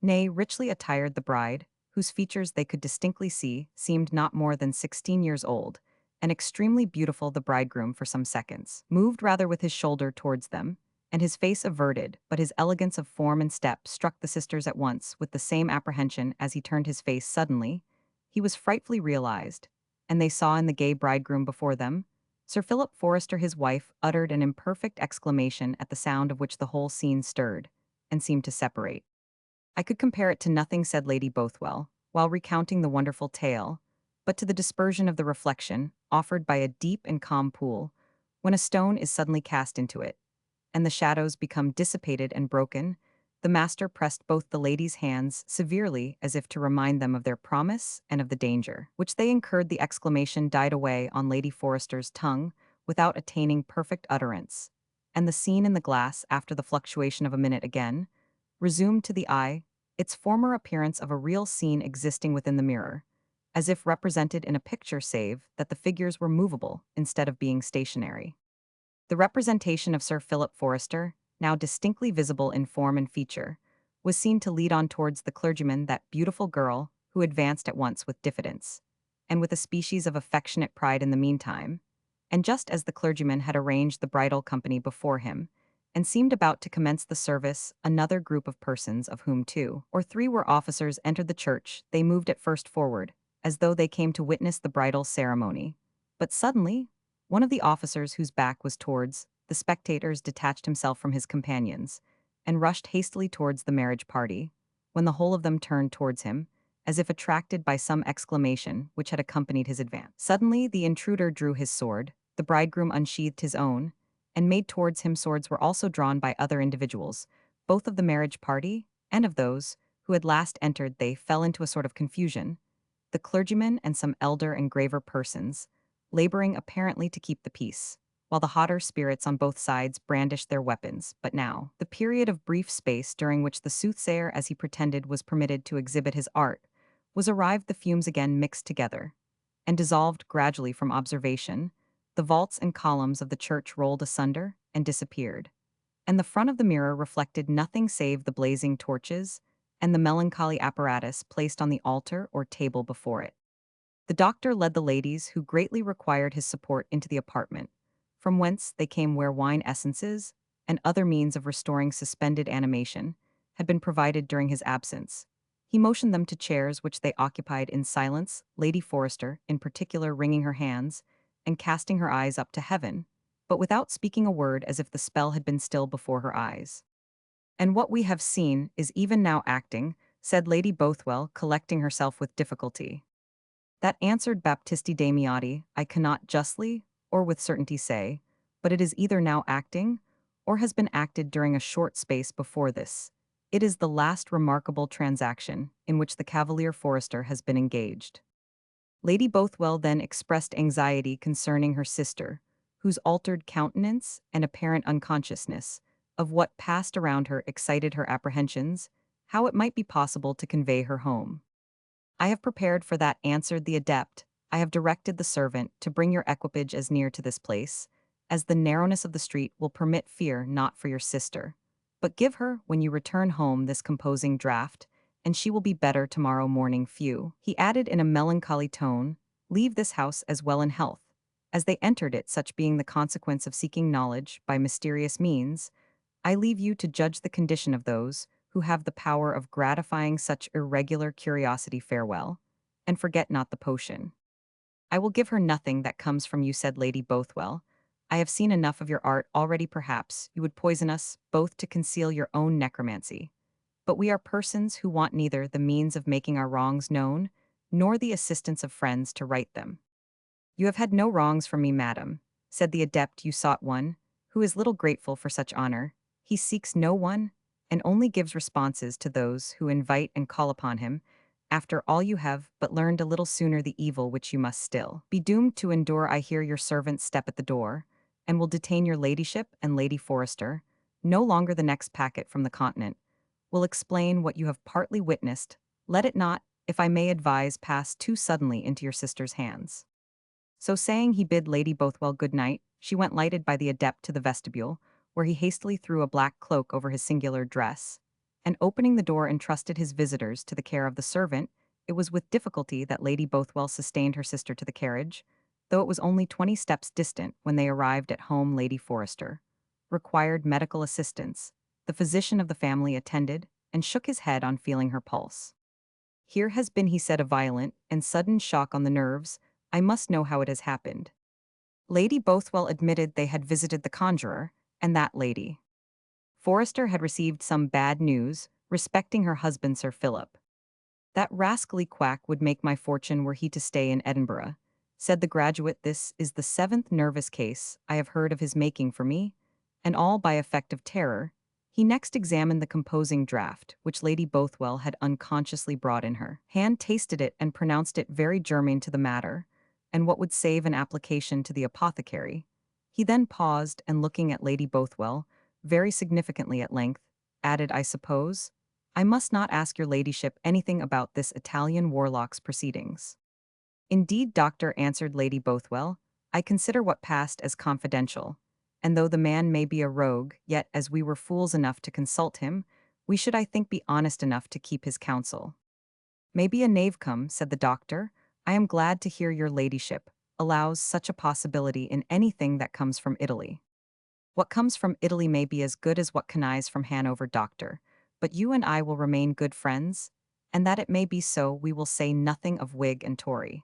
[SPEAKER 1] nay, richly attired. The bride, whose features they could distinctly see, seemed not more than 16 years old, and extremely beautiful. The bridegroom, for some seconds, moved rather with his shoulder towards them, and his face averted, but his elegance of form and step struck the sisters at once with the same apprehension as he turned his face suddenly. He was frightfully realized, and they saw in the gay bridegroom before them Sir Philip Forrester. His wife uttered an imperfect exclamation at the sound of which the whole scene stirred, and seemed to separate. "I could compare it to nothing," said Lady Bothwell, while recounting the wonderful tale, "but to the dispersion of the reflection, offered by a deep and calm pool, when a stone is suddenly cast into it, and the shadows become dissipated and broken." The master pressed both the ladies' hands severely as if to remind them of their promise and of the danger which they incurred. The exclamation died away on Lady Forrester's tongue without attaining perfect utterance, and the scene in the glass, after the fluctuation of a minute again, resumed to the eye its former appearance of a real scene existing within the mirror, as if represented in a picture, save that the figures were movable instead of being stationary. The representation of Sir Philip Forrester, now distinctly visible in form and feature, was seen to lead on towards the clergyman that beautiful girl, who advanced at once with diffidence, and with a species of affectionate pride in the meantime, and just as the clergyman had arranged the bridal company before him, and seemed about to commence the service, another group of persons, of whom 2 or 3 were officers, entered the church. They moved at first forward, as though they came to witness the bridal ceremony, but suddenly one of the officers, whose back was towards the spectators, detached himself from his companions, and rushed hastily towards the marriage party, when the whole of them turned towards him, as if attracted by some exclamation which had accompanied his advance. Suddenly the intruder drew his sword, the bridegroom unsheathed his own, and made towards him. Swords were also drawn by other individuals, both of the marriage party and of those who had last entered. They fell into a sort of confusion, the clergyman and some elder and graver persons, laboring apparently to keep the peace, while the hotter spirits on both sides brandished their weapons. But now, the period of brief space during which the soothsayer, as he pretended, was permitted to exhibit his art, was arrived. The fumes again mixed together, and dissolved gradually from observation. The vaults and columns of the church rolled asunder and disappeared, and the front of the mirror reflected nothing save the blazing torches and the melancholy apparatus placed on the altar or table before it. The doctor led the ladies, who greatly required his support, into the apartment, from whence they came, where wine essences and other means of restoring suspended animation had been provided during his absence. He motioned them to chairs, which they occupied in silence, Lady Forrester, in particular, wringing her hands and casting her eyes up to heaven, but without speaking a word, as if the spell had been still before her eyes. "And what we have seen is even now acting," said Lady Bothwell, collecting herself with difficulty. "That," answered Baptisti Damiotti, "I cannot justly or with certainty say, but it is either now acting, or has been acted during a short space before this. It is the last remarkable transaction in which the Cavalier Forrester has been engaged." Lady Bothwell then expressed anxiety concerning her sister, whose altered countenance and apparent unconsciousness of what passed around her excited her apprehensions, how it might be possible to convey her home. "I have prepared for that," answered the adept. "I have directed the servant to bring your equipage as near to this place as the narrowness of the street will permit fear not for your sister. But give her, when you return home, this composing draught, and she will be better tomorrow morning few. He added in a melancholy tone, leave this house as well in health, as they entered it, such being the consequence of seeking knowledge by mysterious means. I leave you to judge the condition of those who have the power of gratifying such irregular curiosity. Farewell, and forget not the potion. I will give her nothing that comes from you, said Lady Bothwell. I have seen enough of your art already. Perhaps you would poison us both to conceal your own necromancy. But we are persons who want neither the means of making our wrongs known, nor the assistance of friends to right them. You have had no wrongs from me, madam, said the adept. You sought one, who is little grateful for such honor. He seeks no one, and only gives responses to those who invite and call upon him. After all, you have but learned a little sooner the evil which you must still be doomed to endure. I hear your servants step at the door, and will detain your ladyship and Lady Forrester. No longer. The next packet from the continent will explain what you have partly witnessed. Let it not, if I may advise, pass too suddenly into your sister's hands. So saying, he bid Lady Bothwell good night. She went lighted by the adept to the vestibule, where he hastily threw a black cloak over his singular dress, and opening the door entrusted his visitors to the care of the servant. It was with difficulty that Lady Bothwell sustained her sister to the carriage, though it was only 20 steps distant when they arrived at home. Lady Forrester required medical assistance. The physician of the family attended, and shook his head on feeling her pulse. Here has been, he said, a violent and sudden shock on the nerves. I must know how it has happened. Lady Bothwell admitted they had visited the conjurer, and that Lady Forrester had received some bad news respecting her husband Sir Philip. That rascally quack would make my fortune were he to stay in Edinburgh, said the graduate. This is the 7th nervous case I have heard of his making for me, and all by effect of terror. He next examined the composing draught, which Lady Bothwell had unconsciously brought in her hand, tasted it, and pronounced it very germane to the matter, and what would save an application to the apothecary. He then paused, and looking at Lady Bothwell, very significantly at length, added, I suppose I must not ask your ladyship anything about this Italian warlock's proceedings. Indeed, doctor, answered Lady Bothwell, I consider what passed as confidential, and though the man may be a rogue, yet as we were fools enough to consult him, we should, I think, be honest enough to keep his counsel. May be a knave come, said the doctor. I am glad to hear your ladyship allows such a possibility in anything that comes from Italy. What comes from Italy may be as good as what connives from Hanover, doctor, but you and I will remain good friends, and that it may be so, we will say nothing of Whig and Tory.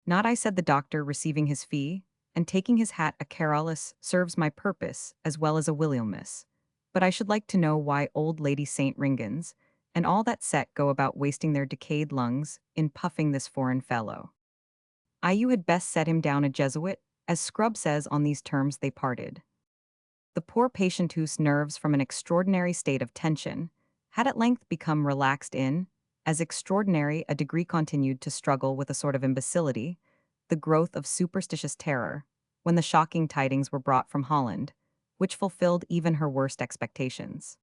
[SPEAKER 1] Not I, said the doctor, receiving his fee, and taking his hat. A Carolus serves my purpose as well as a Williamus. But I should like to know why old Lady St. Ringens and all that set go about wasting their decayed lungs in puffing this foreign fellow. You had best set him down a Jesuit, as Scrub says. On these terms they parted. The poor patient, whose nerves, from an extraordinary state of tension, had at length become relaxed in as extraordinary a degree, continued to struggle with a sort of imbecility, the growth of superstitious terror, when the shocking tidings were brought from Holland, which fulfilled even her worst expectations.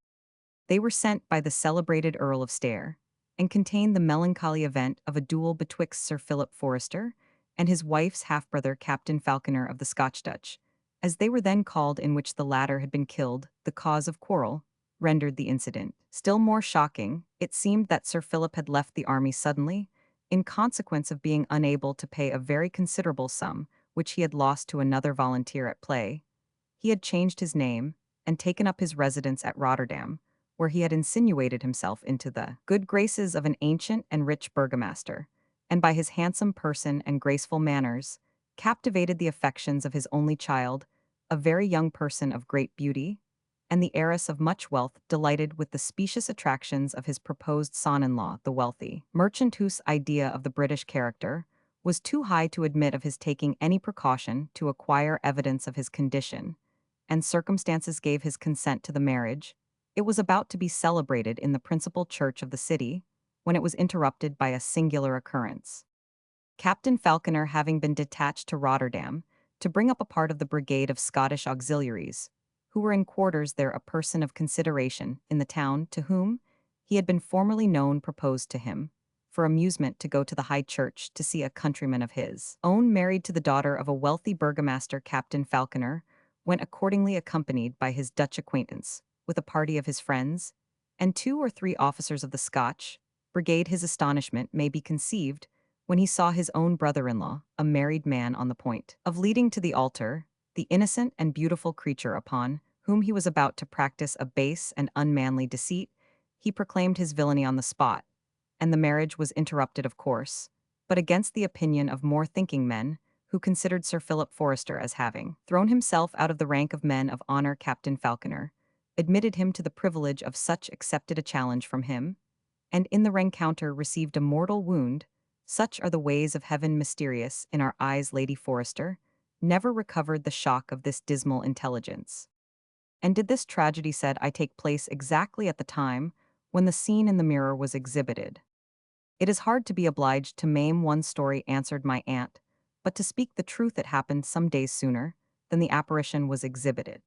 [SPEAKER 1] They were sent by the celebrated Earl of Stair, and contained the melancholy event of a duel betwixt Sir Philip Forrester and his wife's half-brother, Captain Falconer of the Scotch Dutch, as they were then called, in which the latter had been killed. The cause of quarrel rendered the incident still more shocking. It seemed that Sir Philip had left the army suddenly, in consequence of being unable to pay a very considerable sum which he had lost to another volunteer at play. He had changed his name, and taken up his residence at Rotterdam, where he had insinuated himself into the good graces of an ancient and rich burgomaster, and by his handsome person and graceful manners, captivated the affections of his only child, a very young person of great beauty, and the heiress of much wealth delighted with the specious attractions of his proposed son-in-law, the wealthy merchant, whose idea of the British character was too high to admit of his taking any precaution to acquire evidence of his condition, and circumstances gave his consent to the marriage. It was about to be celebrated in the principal church of the city, when it was interrupted by a singular occurrence. Captain Falconer, having been detached to Rotterdam to bring up a part of the brigade of Scottish auxiliaries, who were in quarters there, a person of consideration in the town, to whom he had been formerly known, proposed to him, for amusement, to go to the High Church to see a countryman of his own married to the daughter of a wealthy burgomaster. Captain Falconer went accordingly accompanied by his Dutch acquaintance, with a party of his friends, and 2 or 3 officers of the Scotch brigade. His astonishment may be conceived when he saw his own brother-in-law, a married man, on the point of leading to the altar the innocent and beautiful creature upon whom he was about to practice a base and unmanly deceit. He proclaimed his villainy on the spot, and the marriage was interrupted, of course, but against the opinion of more thinking men, who considered Sir Philip Forster as having thrown himself out of the rank of men of honor. Captain Falconer admitted him to the privilege of such, accepted a challenge from him, and in the rencounter received a mortal wound. Such are the ways of heaven, mysterious in our eyes. Lady Forrester never recovered the shock of this dismal intelligence. And did this tragedy, said I, take place exactly at the time when the scene in the mirror was exhibited? It is hard to be obliged to maim one story, answered my aunt, but to speak the truth, it happened some days sooner than the apparition was exhibited.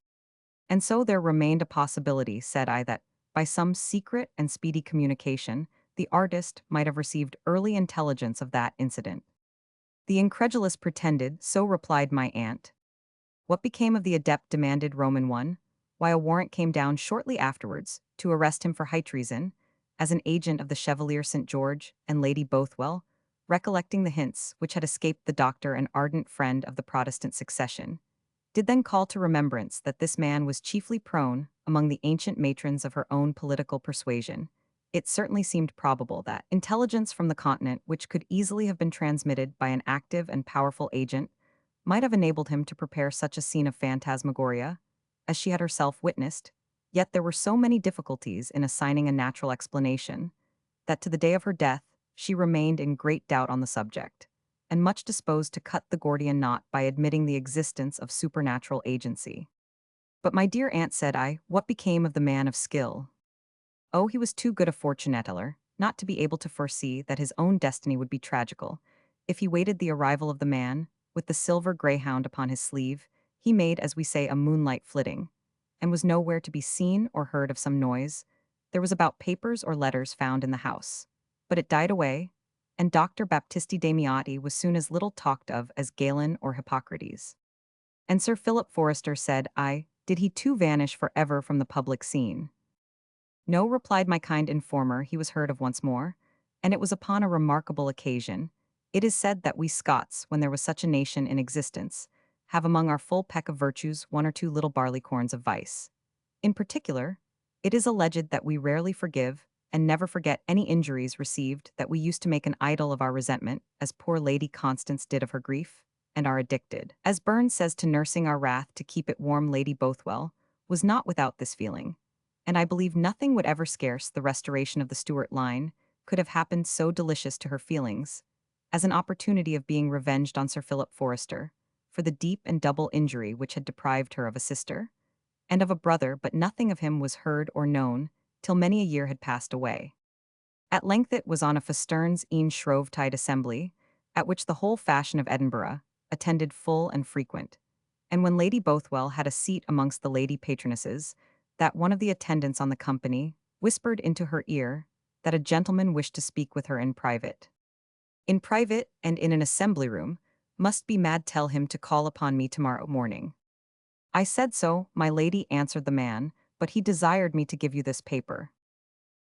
[SPEAKER 1] And so there remained a possibility, said I, that by some secret and speedy communication, the artist might have received early intelligence of that incident. The incredulous pretended, so replied my aunt. What became of the adept, demanded Roman 1, why a warrant came down shortly afterwards to arrest him for high treason, as an agent of the Chevalier St. George and Lady Bothwell, recollecting the hints which had escaped the doctor, an ardent friend of the Protestant succession, did then call to remembrance that this man was chiefly prone among the ancient matrons of her own political persuasion. It certainly seemed probable that intelligence from the continent, which could easily have been transmitted by an active and powerful agent, might have enabled him to prepare such a scene of phantasmagoria as she had herself witnessed. Yet there were so many difficulties in assigning a natural explanation that to the day of her death she remained in great doubt on the subject, and much disposed to cut the Gordian knot by admitting the existence of supernatural agency. But my dear aunt, said I, what became of the man of skill? Oh, he was too good a fortune teller not to be able to foresee that his own destiny would be tragical. If he waited the arrival of the man, with the silver greyhound upon his sleeve, he made, as we say, a moonlight flitting, and was nowhere to be seen or heard of some noise. There was about papers or letters found in the house, but it died away, and Dr. Baptisti Damiati was soon as little talked of as Galen or Hippocrates. And Sir Philip Forrester, said I, did he too vanish for ever from the public scene? No, replied my kind informer, he was heard of once more, and it was upon a remarkable occasion. It is said that we Scots, when there was such a nation in existence, have among our full peck of virtues 1 or 2 little barleycorns of vice. In particular, it is alleged that we rarely forgive and never forget any injuries received, that we used to make an idol of our resentment, as poor Lady Constance did of her grief, and are addicted, as Burns says, to nursing our wrath to keep it warm. Lady Bothwell was not without this feeling, and I believe nothing would ever, scarce the restoration of the Stuart line, could have happened so delicious to her feelings as an opportunity of being revenged on Sir Philip Forrester for the deep and double injury which had deprived her of a sister and of a brother, but nothing of him was heard or known till many a year had passed away. At length it was on a Fasterns e'en Shrovetide assembly, at which the whole fashion of Edinburgh attended full and frequent, and when Lady Bothwell had a seat amongst the lady patronesses, that one of the attendants on the company whispered into her ear that a gentleman wished to speak with her in private. In private, and in an assembly room, must be mad, tell him to call upon me tomorrow morning. I said so, my lady, answered the man, but he desired me to give you this paper.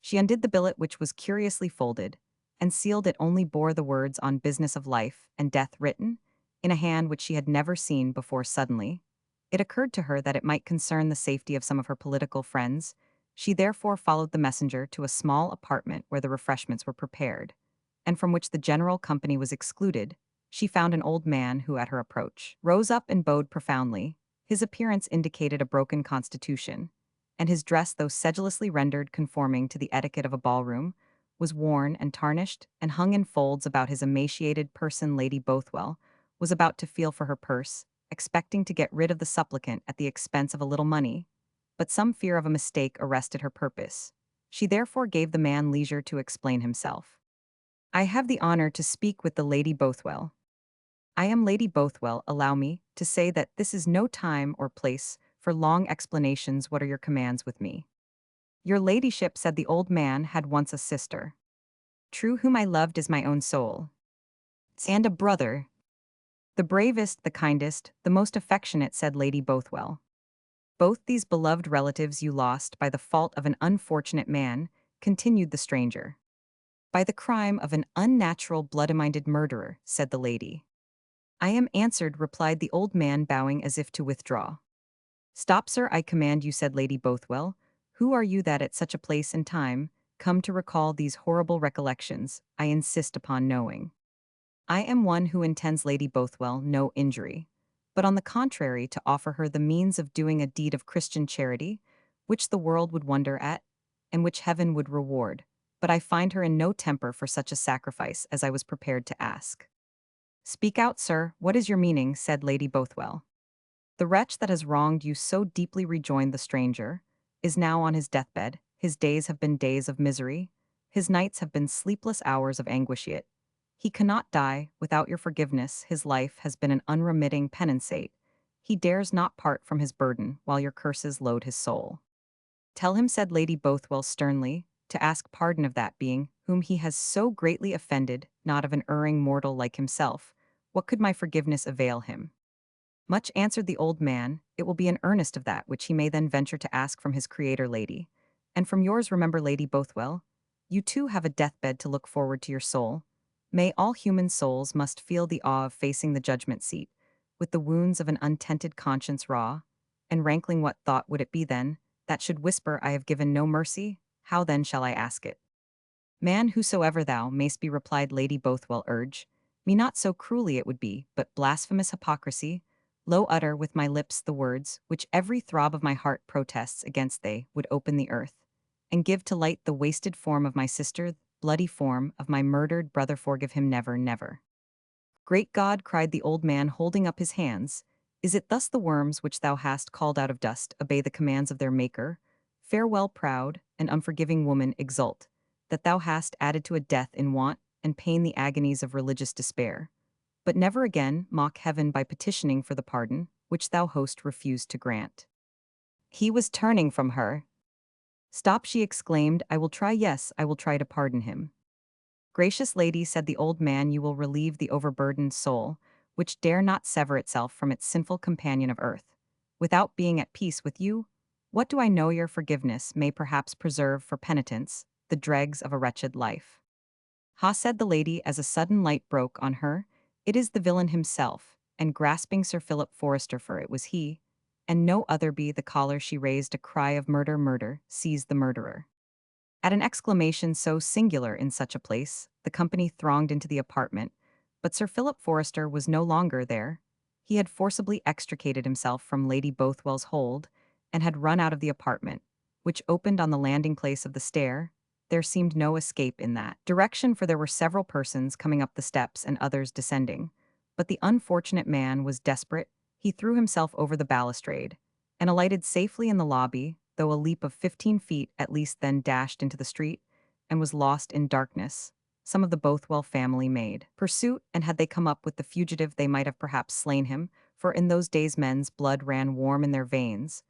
[SPEAKER 1] She undid the billet, which was curiously folded, and sealed. It only bore the words, on business of life and death, written in a hand which she had never seen before. Suddenly it occurred to her that it might concern the safety of some of her political friends. She therefore followed the messenger to a small apartment where the refreshments were prepared, and from which the general company was excluded. She found an old man who, at her approach, rose up and bowed profoundly. His appearance indicated a broken constitution, and his dress, though sedulously rendered conforming to the etiquette of a ballroom, was worn and tarnished and hung in folds about his emaciated person. Lady Bothwell was about to feel for her purse, expecting to get rid of the supplicant at the expense of a little money, but some fear of a mistake arrested her purpose. She therefore gave the man leisure to explain himself. I have the honor to speak with the Lady Bothwell. I am Lady Bothwell. Allow me to say that this is no time or place for long explanations. What are your commands with me? Your ladyship, said the old man, had once a sister. True, whom I loved as my own soul. And a brother. The bravest, the kindest, the most affectionate, said Lady Bothwell. Both these beloved relatives you lost by the fault of an unfortunate man, continued the stranger. By the crime of an unnatural blood-minded murderer, said the lady. I am answered, replied the old man, bowing as if to withdraw. Stop, sir, I command you, said Lady Bothwell. Who are you that at such a place and time come to recall these horrible recollections? I insist upon knowing. I am one who intends Lady Bothwell no injury, but on the contrary to offer her the means of doing a deed of Christian charity, which the world would wonder at, and which heaven would reward. But I find her in no temper for such a sacrifice as I was prepared to ask. Speak out, sir, what is your meaning? Said Lady Bothwell. The wretch that has wronged you so deeply, rejoined the stranger, is now on his deathbed. His days have been days of misery, his nights have been sleepless hours of anguish yet. He cannot die without your forgiveness. His life has been an unremitting penancate. He dares not part from his burden while your curses load his soul. Tell him, said Lady Bothwell sternly, to ask pardon of that being whom he has so greatly offended, not of an erring mortal like himself. What could my forgiveness avail him? Much, answered the old man, it will be an earnest of that which he may then venture to ask from his Creator, lady. And from yours, remember, Lady Bothwell, you too have a deathbed to look forward to your soul. May all human souls must feel the awe of facing the judgment seat, with the wounds of an untented conscience raw, and rankling. What thought would it be then, that should whisper, I have given no mercy? How then shall I ask it? Man, whosoever thou mayst be, replied Lady Bothwell, urge me not so cruelly, it would be but blasphemous hypocrisy, low utter with my lips the words which every throb of my heart protests against. They would open the earth, and give to light the wasted form of my sister, bloody form of my murdered brother. Forgive him never, never. Great God, cried the old man, holding up his hands, is it thus the worms which thou hast called out of dust obey the commands of their Maker? Farewell, proud and unforgiving woman, exult that thou hast added to a death in want and pain the agonies of religious despair. But never again mock heaven by petitioning for the pardon which thou host refused to grant. He was turning from her. Stop, she exclaimed, I will try, yes, I will try to pardon him. Gracious lady, said the old man, you will relieve the overburdened soul, which dare not sever itself from its sinful companion of earth. Without being at peace with you, what do I know your forgiveness may perhaps preserve for penitence, the dregs of a wretched life? Ha, said the lady, as a sudden light broke on her, it is the villain himself, and grasping Sir Philip Forrester, for it was he, and no other, be the collar, she raised a cry of murder, murder, seized the murderer. At an exclamation so singular in such a place, the company thronged into the apartment, but Sir Philip Forrester was no longer there. He had forcibly extricated himself from Lady Bothwell's hold, and had run out of the apartment, which opened on the landing place of the stair. There seemed no escape in that direction, for there were several persons coming up the steps and others descending. But the unfortunate man was desperate. He threw himself over the balustrade, and alighted safely in the lobby, though a leap of 15 feet at least then dashed into the street, and was lost in darkness. Some of the Bothwell family made pursuit, and had they come up with the fugitive they might have perhaps slain him, for in those days men's blood ran warm in their veins.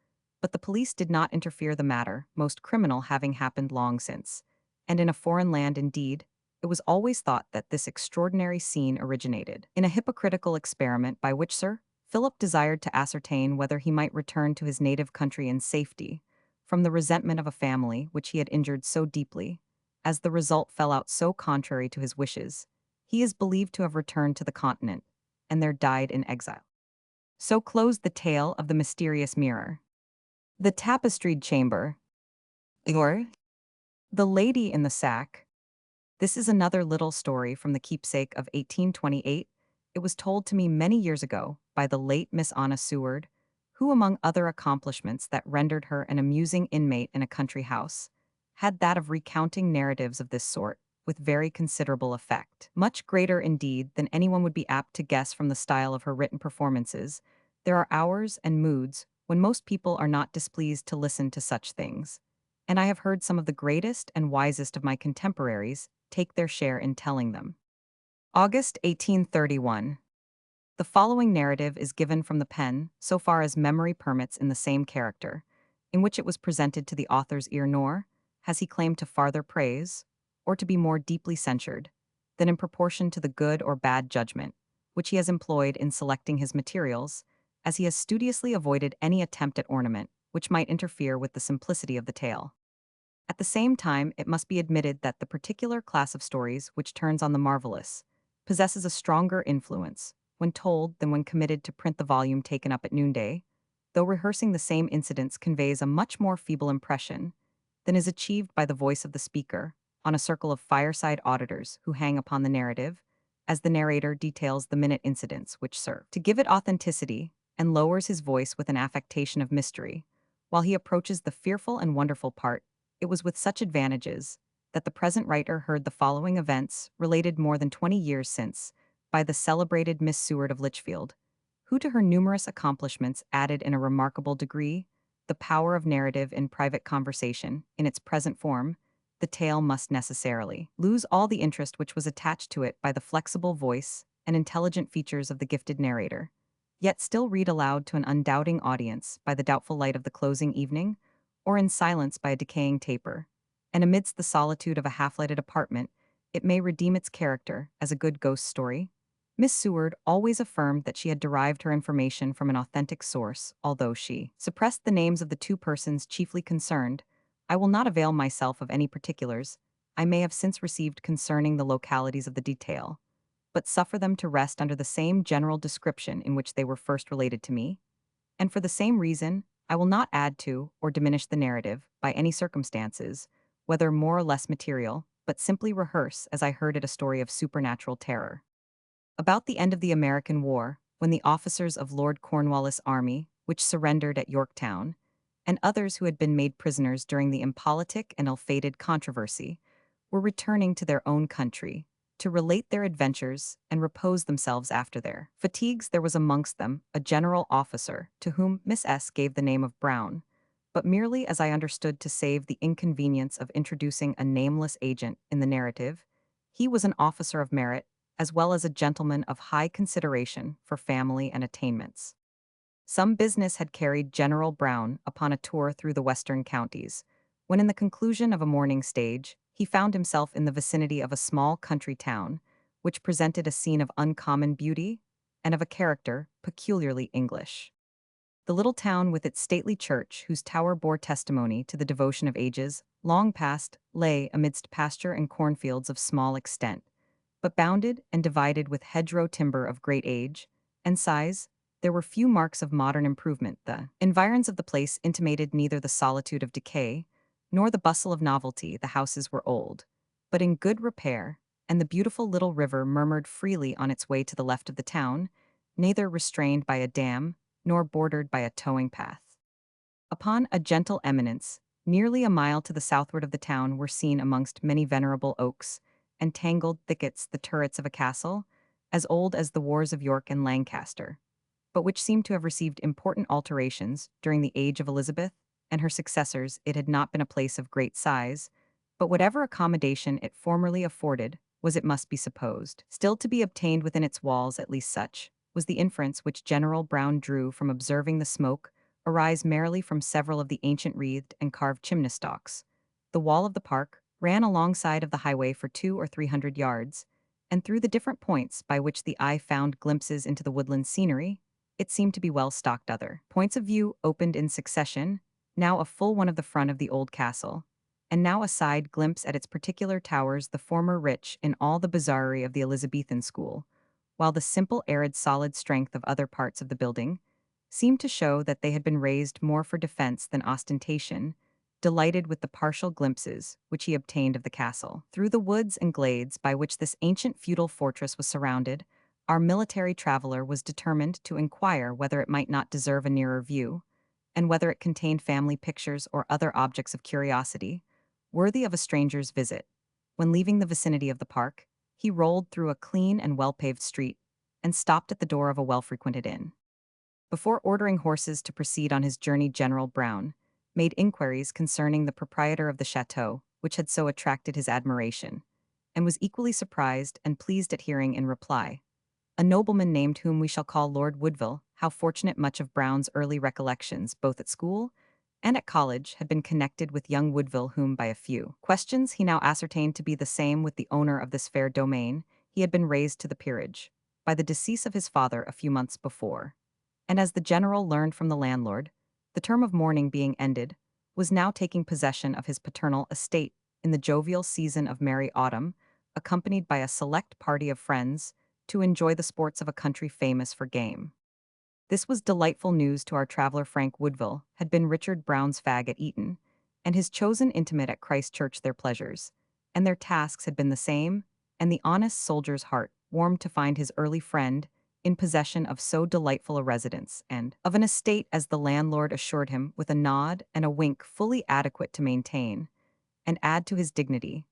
[SPEAKER 1] But the police did not interfere the matter, most criminal having happened long since. And in a foreign land indeed, it was always thought that this extraordinary scene originated in a hypocritical experiment by which Sir Philip desired to ascertain whether he might return to his native country in safety, from the resentment of a family which he had injured so deeply. As the result fell out so contrary to his wishes, he is believed to have returned to the continent, and there died in exile. So closed the tale of the mysterious mirror. The tapestried chamber. Or the lady in the sack. This is another little story from the Keepsake of 1828. It was told to me many years ago by the late Miss Anna Seward, who, among other accomplishments that rendered her an amusing inmate in a country house, had that of recounting narratives of this sort with very considerable effect. Much greater, indeed, than anyone would be apt to guess from the style of her written performances. There are hours and moods when most people are not displeased to listen to such things, and I have heard some of the greatest and wisest of my contemporaries take their share in telling them. August 1831. The following narrative is given from the pen, so far as memory permits, in the same character, in which it was presented to the author's ear, nor has he claimed to farther praise, or to be more deeply censured, than in proportion to the good or bad judgment which he has employed in selecting his materials, as he has studiously avoided any attempt at ornament, which might interfere with the simplicity of the tale. At the same time, it must be admitted that the particular class of stories which turns on the marvelous possesses a stronger influence when told than when committed to print the volume taken up at noonday, though rehearsing the same incidents conveys a much more feeble impression than is achieved by the voice of the speaker on a circle of fireside auditors who hang upon the narrative, as the narrator details the minute incidents which serve to give it authenticity and lowers his voice with an affectation of mystery, while he approaches the fearful and wonderful part. It was with such advantages that the present writer heard the following events related more than 20 years since by the celebrated Miss Seward of Lichfield, who to her numerous accomplishments added in a remarkable degree the power of narrative in private conversation. In its present form, the tale must necessarily lose all the interest which was attached to it by the flexible voice and intelligent features of the gifted narrator, yet still read aloud to an undoubting audience by the doubtful light of the closing evening, or in silence by a decaying taper, and amidst the solitude of a half-lighted apartment, it may redeem its character as a good ghost story. Miss Seward always affirmed that she had derived her information from an authentic source, although she suppressed the names of the two persons chiefly concerned. I will not avail myself of any particulars I may have since received concerning the localities of the detail, but suffer them to rest under the same general description in which they were first related to me, and for the same reason, I will not add to or diminish the narrative by any circumstances, whether more or less material, but simply rehearse as I heard it a story of supernatural terror. About the end of the American War, when the officers of Lord Cornwallis' army, which surrendered at Yorktown, and others who had been made prisoners during the impolitic and ill-fated controversy, were returning to their own country, to relate their adventures and repose themselves after their fatigues, there was amongst them a general officer, to whom Miss S. gave the name of Brown, but merely as I understood to save the inconvenience of introducing a nameless agent in the narrative. He was an officer of merit, as well as a gentleman of high consideration for family and attainments. Some business had carried General Brown upon a tour through the western counties, when in the conclusion of a morning stage, he found himself in the vicinity of a small country town, which presented a scene of uncommon beauty and of a character peculiarly English. The little town with its stately church, whose tower bore testimony to the devotion of ages long past, lay amidst pasture and cornfields of small extent, but bounded and divided with hedgerow timber of great age and size. There were few marks of modern improvement. The environs of the place intimated neither the solitude of decay nor the bustle of novelty. The houses were old, but in good repair, and the beautiful little river murmured freely on its way to the left of the town, neither restrained by a dam nor bordered by a towing path. Upon a gentle eminence, nearly a mile to the southward of the town, were seen amongst many venerable oaks and tangled thickets the turrets of a castle, as old as the wars of York and Lancaster, but which seemed to have received important alterations during the age of Elizabeth and her successors. It had not been a place of great size, but whatever accommodation it formerly afforded was, it must be supposed, still to be obtained within its walls. At least such was the inference which General Brown drew from observing the smoke arise merrily from several of the ancient wreathed and carved chimney stalks. The wall of the park ran alongside of the highway for 200 or 300 yards, and through the different points by which the eye found glimpses into the woodland scenery, it seemed to be well stocked. Other points of view opened in succession, now a full one of the front of the old castle, and now a side glimpse at its particular towers, the former rich in all the bizarrerie of the Elizabethan school, while the simple arid solid strength of other parts of the building seemed to show that they had been raised more for defense than ostentation. Delighted with the partial glimpses which he obtained of the castle through the woods and glades by which this ancient feudal fortress was surrounded, our military traveler was determined to inquire whether it might not deserve a nearer view, and whether it contained family pictures or other objects of curiosity worthy of a stranger's visit. When leaving the vicinity of the park, he rolled through a clean and well-paved street and stopped at the door of a well-frequented inn. Before ordering horses to proceed on his journey, General Brown made inquiries concerning the proprietor of the chateau, which had so attracted his admiration, and was equally surprised and pleased at hearing in reply, a nobleman named whom we shall call Lord Woodville. How fortunate much of Brown's early recollections, both at school and at college, had been connected with young Woodville, whom by a few questions he now ascertained to be the same with the owner of this fair domain. He had been raised to the peerage. by the decease of his father a few months before. And as the general learned from the landlord, the term of mourning being ended, was now taking possession of his paternal estate in the jovial season of merry autumn, accompanied by a select party of friends to enjoy the sports of a country famous for game. This was delightful news to our traveler. Frank Woodville had been Richard Brown's fag at Eton, and his chosen intimate at Christ Church. Their pleasures and their tasks had been the same, and the honest soldier's heart warmed to find his early friend in possession of so delightful a residence and of an estate as the landlord assured him with a nod and a wink fully adequate to maintain and add to his dignity.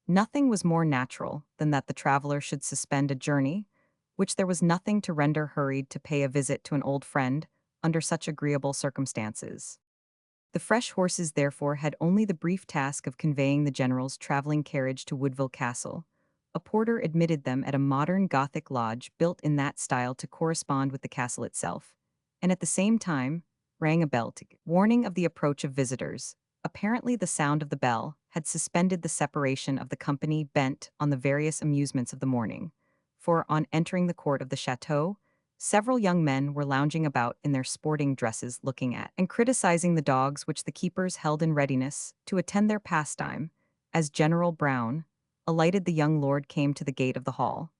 [SPEAKER 1] Nothing was more natural than that the traveler should suspend a journey, which there was nothing to render hurried to pay a visit to an old friend under such agreeable circumstances. The fresh horses, therefore, had only the brief task of conveying the general's traveling carriage to Woodville Castle. A porter admitted them at a modern Gothic lodge built in that style to correspond with the castle itself, and at the same time rang a bell to warning of the approach of visitors. Apparently, the sound of the bell had suspended the separation of the company bent on the various amusements of the morning, for on entering the court of the chateau, several young men were lounging about in their sporting dresses looking at and criticizing the dogs which the keepers held in readiness to attend their pastime. As General Brown alighted, the young lord came to the gate of the hall,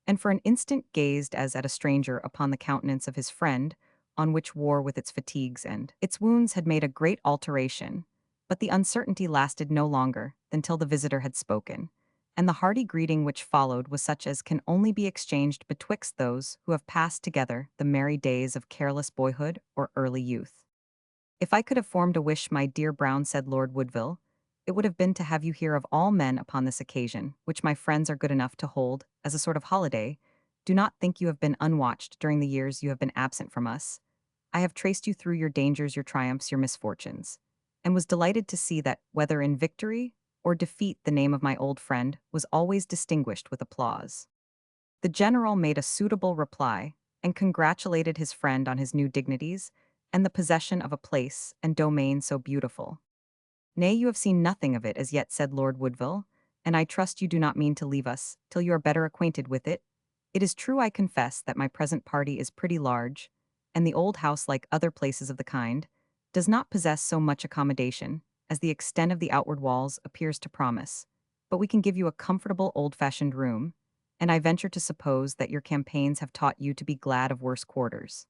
[SPEAKER 1] and for an instant gazed as at a stranger upon the countenance of his friend, on which war with its fatigues and its wounds had made a great alteration. But the uncertainty lasted no longer than till the visitor had spoken, and the hearty greeting which followed was such as can only be exchanged betwixt those who have passed together the merry days of careless boyhood or early youth. "If I could have formed a wish, my dear Brown," said Lord Woodville, "it would have been to have you here of all men upon this occasion, which my friends are good enough to hold as a sort of holiday. Do not think you have been unwatched during the years you have been absent from us. I have traced you through your dangers, your triumphs, your misfortunes, and was delighted to see that, whether in victory or defeat, the name of my old friend was always distinguished with applause." The general made a suitable reply, and congratulated his friend on his new dignities and the possession of a place and domain so beautiful. "Nay, you have seen nothing of it as yet," said Lord Woodville, "and I trust you do not mean to leave us till you are better acquainted with it. It is true, I confess, that my present party is pretty large, and the old house, like other places of the kind, does not possess so much accommodation as the extent of the outward walls appears to promise. But we can give you a comfortable old-fashioned room, and I venture to suppose that your campaigns have taught you to be glad of worse quarters."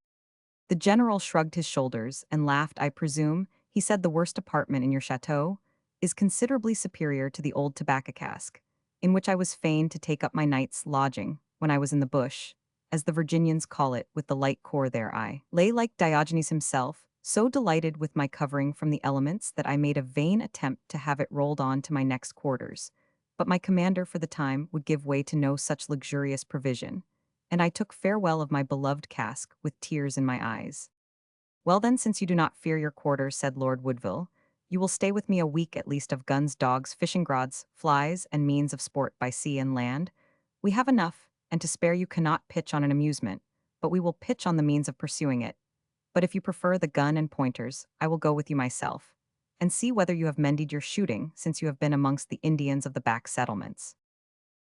[SPEAKER 1] The general shrugged his shoulders and laughed. "I presume," he said, "the worst apartment in your chateau is considerably superior to the old tobacco cask, in which I was fain to take up my night's lodging when I was in the bush, as the Virginians call it, with the light corps there. I lay like Diogenes himself, so delighted with my covering from the elements that I made a vain attempt to have it rolled on to my next quarters. But my commander for the time would give way to no such luxurious provision, and I took farewell of my beloved cask with tears in my eyes." "Well then, since you do not fear your quarters," said Lord Woodville, "you will stay with me a week at least of guns, dogs, fishing grods, flies, and means of sport by sea and land. We have enough, and to spare you cannot pitch on an amusement, but we will pitch on the means of pursuing it. But if you prefer the gun and pointers, I will go with you myself, and see whether you have mended your shooting since you have been amongst the Indians of the back settlements."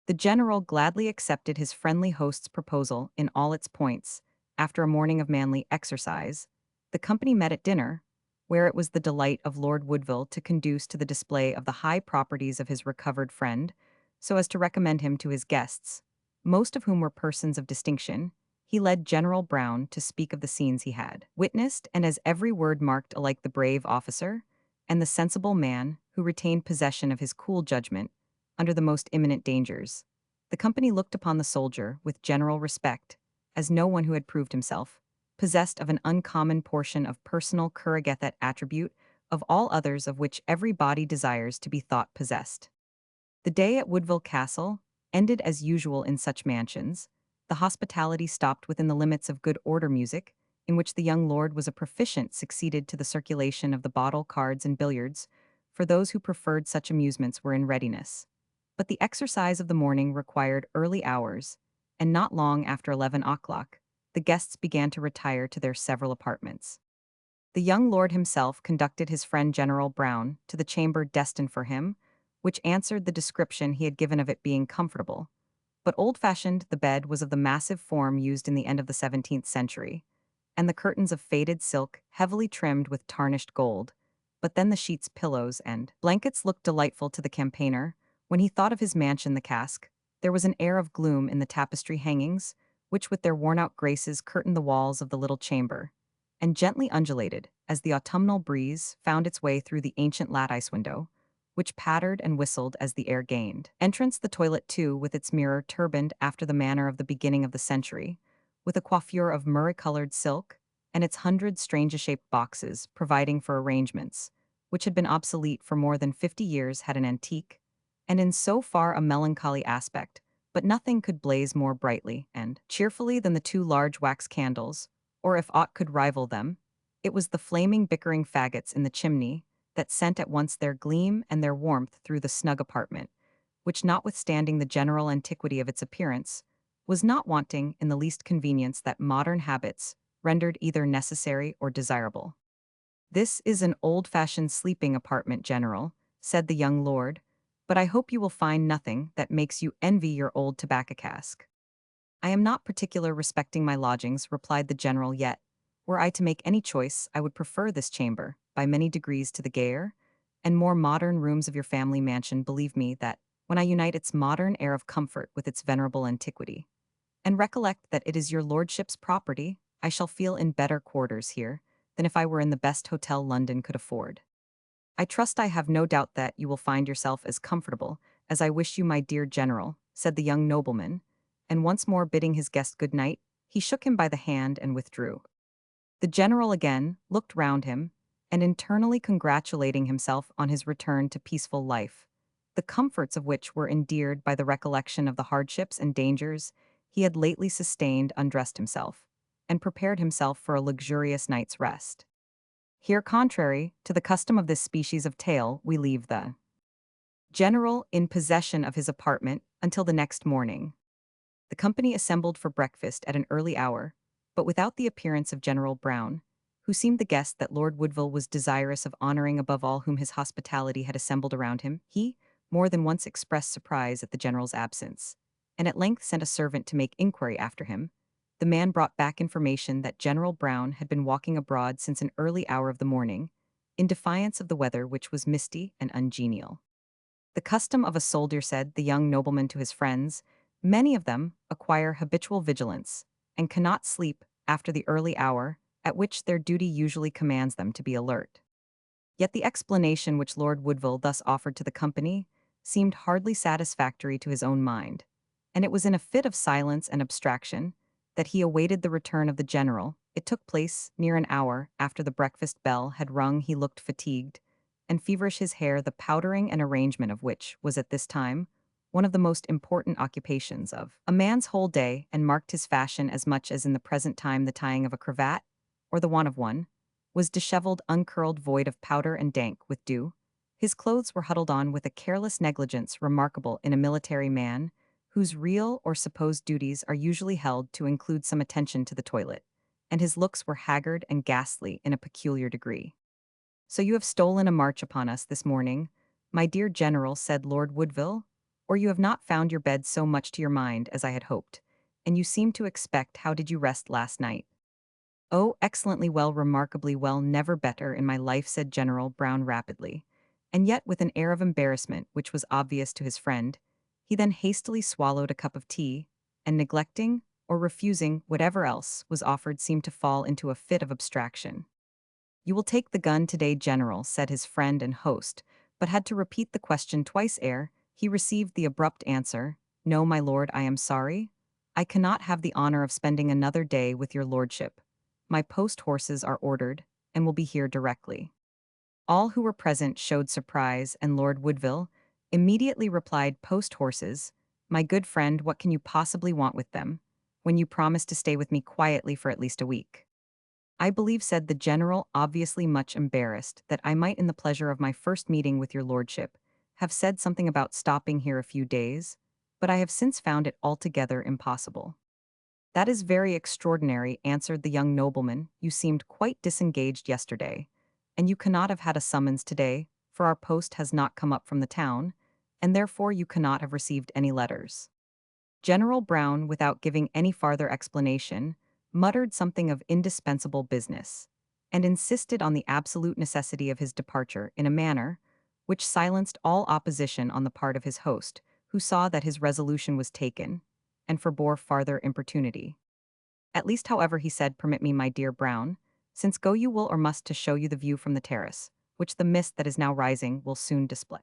[SPEAKER 1] The general gladly accepted his friendly host's proposal in all its points. After a morning of manly exercise, the company met at dinner, where it was the delight of Lord Woodville to conduce to the display of the high properties of his recovered friend, so as to recommend him to his guests, most of whom were persons of distinction. He led General Brown to speak of the scenes he had witnessed, and as every word marked alike the brave officer and the sensible man who retained possession of his cool judgment under the most imminent dangers. The company looked upon the soldier with general respect, as no one who had proved himself possessed of an uncommon portion of personal courage, that attribute of all others of which every body desires to be thought possessed. The day at Woodville Castle ended as usual in such mansions. The hospitality stopped within the limits of good order. Music, in which the young lord was a proficient, succeeded to the circulation of the bottle, cards, and billiards, for those who preferred such amusements were in readiness. But the exercise of the morning required early hours, and not long after 11 o'clock, the guests began to retire to their several apartments. The young lord himself conducted his friend General Brown to the chamber destined for him, which answered the description he had given of it being comfortable, But old-fashioned, the bed was of the massive form used in the end of the 17th century, and the curtains of faded silk, heavily trimmed with tarnished gold. But then the sheets, pillows, and blankets looked delightful to the campaigner. When he thought of his mansion, the cask, there was an air of gloom in the tapestry hangings, which with their worn-out graces curtained the walls of the little chamber, and gently undulated as the autumnal breeze found its way through the ancient lattice window, which pattered and whistled as the air gained entrance. The toilet, too, with its mirror turbaned after the manner of the beginning of the century, with a coiffure of murrey-colored silk, and its hundred strange-shaped boxes providing for arrangements, which had been obsolete for more than 50 years, had an antique, and in so far a melancholy aspect, but nothing could blaze more brightly and cheerfully than the two large wax candles, or if aught could rival them, it was the flaming bickering faggots in the chimney that sent at once their gleam and their warmth through the snug apartment, which, notwithstanding the general antiquity of its appearance, was not wanting in the least convenience that modern habits rendered either necessary or desirable. "This is an old-fashioned sleeping apartment, General," said the young lord, "but I hope you will find nothing that makes you envy your old tobacco cask." "I am not particular respecting my lodgings," replied the general, "yet, were I to make any choice, I would prefer this chamber, by many degrees, to the gayer and more modern rooms of your family mansion. Believe me that, when I unite its modern air of comfort with its venerable antiquity, and recollect that it is your lordship's property, I shall feel in better quarters here than if I were in the best hotel London could afford. I trust I have no doubt that you will find yourself as comfortable as I wish you, my dear general," said the young nobleman, and once more bidding his guest good night, he shook him by the hand and withdrew. The general again looked round him, and internally congratulating himself on his return to peaceful life, the comforts of which were endeared by the recollection of the hardships and dangers he had lately sustained, undressed himself, and prepared himself for a luxurious night's rest. Here, contrary to the custom of this species of tale, we leave the general in possession of his apartment until the next morning. The company assembled for breakfast at an early hour, but without the appearance of General Brown, who seemed the guest that Lord Woodville was desirous of honoring above all whom his hospitality had assembled around him. He more than once expressed surprise at the general's absence, and at length sent a servant to make inquiry after him. The man brought back information that General Brown had been walking abroad since an early hour of the morning, in defiance of the weather, which was misty and ungenial. "The custom of a soldier," said the young nobleman to his friends, "many of them acquire habitual vigilance, and cannot sleep after the early hour at which their duty usually commands them to be alert." Yet the explanation which Lord Woodville thus offered to the company seemed hardly satisfactory to his own mind, and it was in a fit of silence and abstraction that he awaited the return of the general. It took place near an hour after the breakfast bell had rung. He looked fatigued and feverish, his hair, the powdering and arrangement of which was at this time one of the most important occupations of a man's whole day, and marked his fashion as much as in the present time the tying of a cravat, or the want of one, was disheveled, uncurled, void of powder, and dank with dew. His clothes were huddled on with a careless negligence remarkable in a military man, whose real or supposed duties are usually held to include some attention to the toilet, and his looks were haggard and ghastly in a peculiar degree. "So you have stolen a march upon us this morning, my dear general," said Lord Woodville, "or you have not found your bed so much to your mind as I had hoped, and you seem to expect. How did you rest last night?" "Oh, excellently well, remarkably well, never better in my life," said General Brown rapidly, and yet with an air of embarrassment which was obvious to his friend. He then hastily swallowed a cup of tea, and neglecting or refusing whatever else was offered, seemed to fall into a fit of abstraction. "You will take the gun today, General," said his friend and host, but had to repeat the question twice ere he received the abrupt answer, "No, my lord, I am sorry. I cannot have the honor of spending another day with your lordship. My post horses are ordered, and will be here directly." All who were present showed surprise, and Lord Woodville immediately replied, "Post horses? My good friend, what can you possibly want with them, when you promised to stay with me quietly for at least a week?" "I believe," said the general, obviously much embarrassed, "that I might, in the pleasure of my first meeting with your lordship, have said something about stopping here a few days, but I have since found it altogether impossible." "That is very extraordinary," answered the young nobleman. "You seemed quite disengaged yesterday, and you cannot have had a summons today, for our post has not come up from the town, and therefore you cannot have received any letters." General Brown, without giving any farther explanation, muttered something of indispensable business, and insisted on the absolute necessity of his departure in a manner which silenced all opposition on the part of his host, who saw that his resolution was taken, and forbore farther importunity. At least, however, he said, permit me, my dear Brown, since go you will or must, to show you the view from the terrace, which the mist that is now rising will soon display.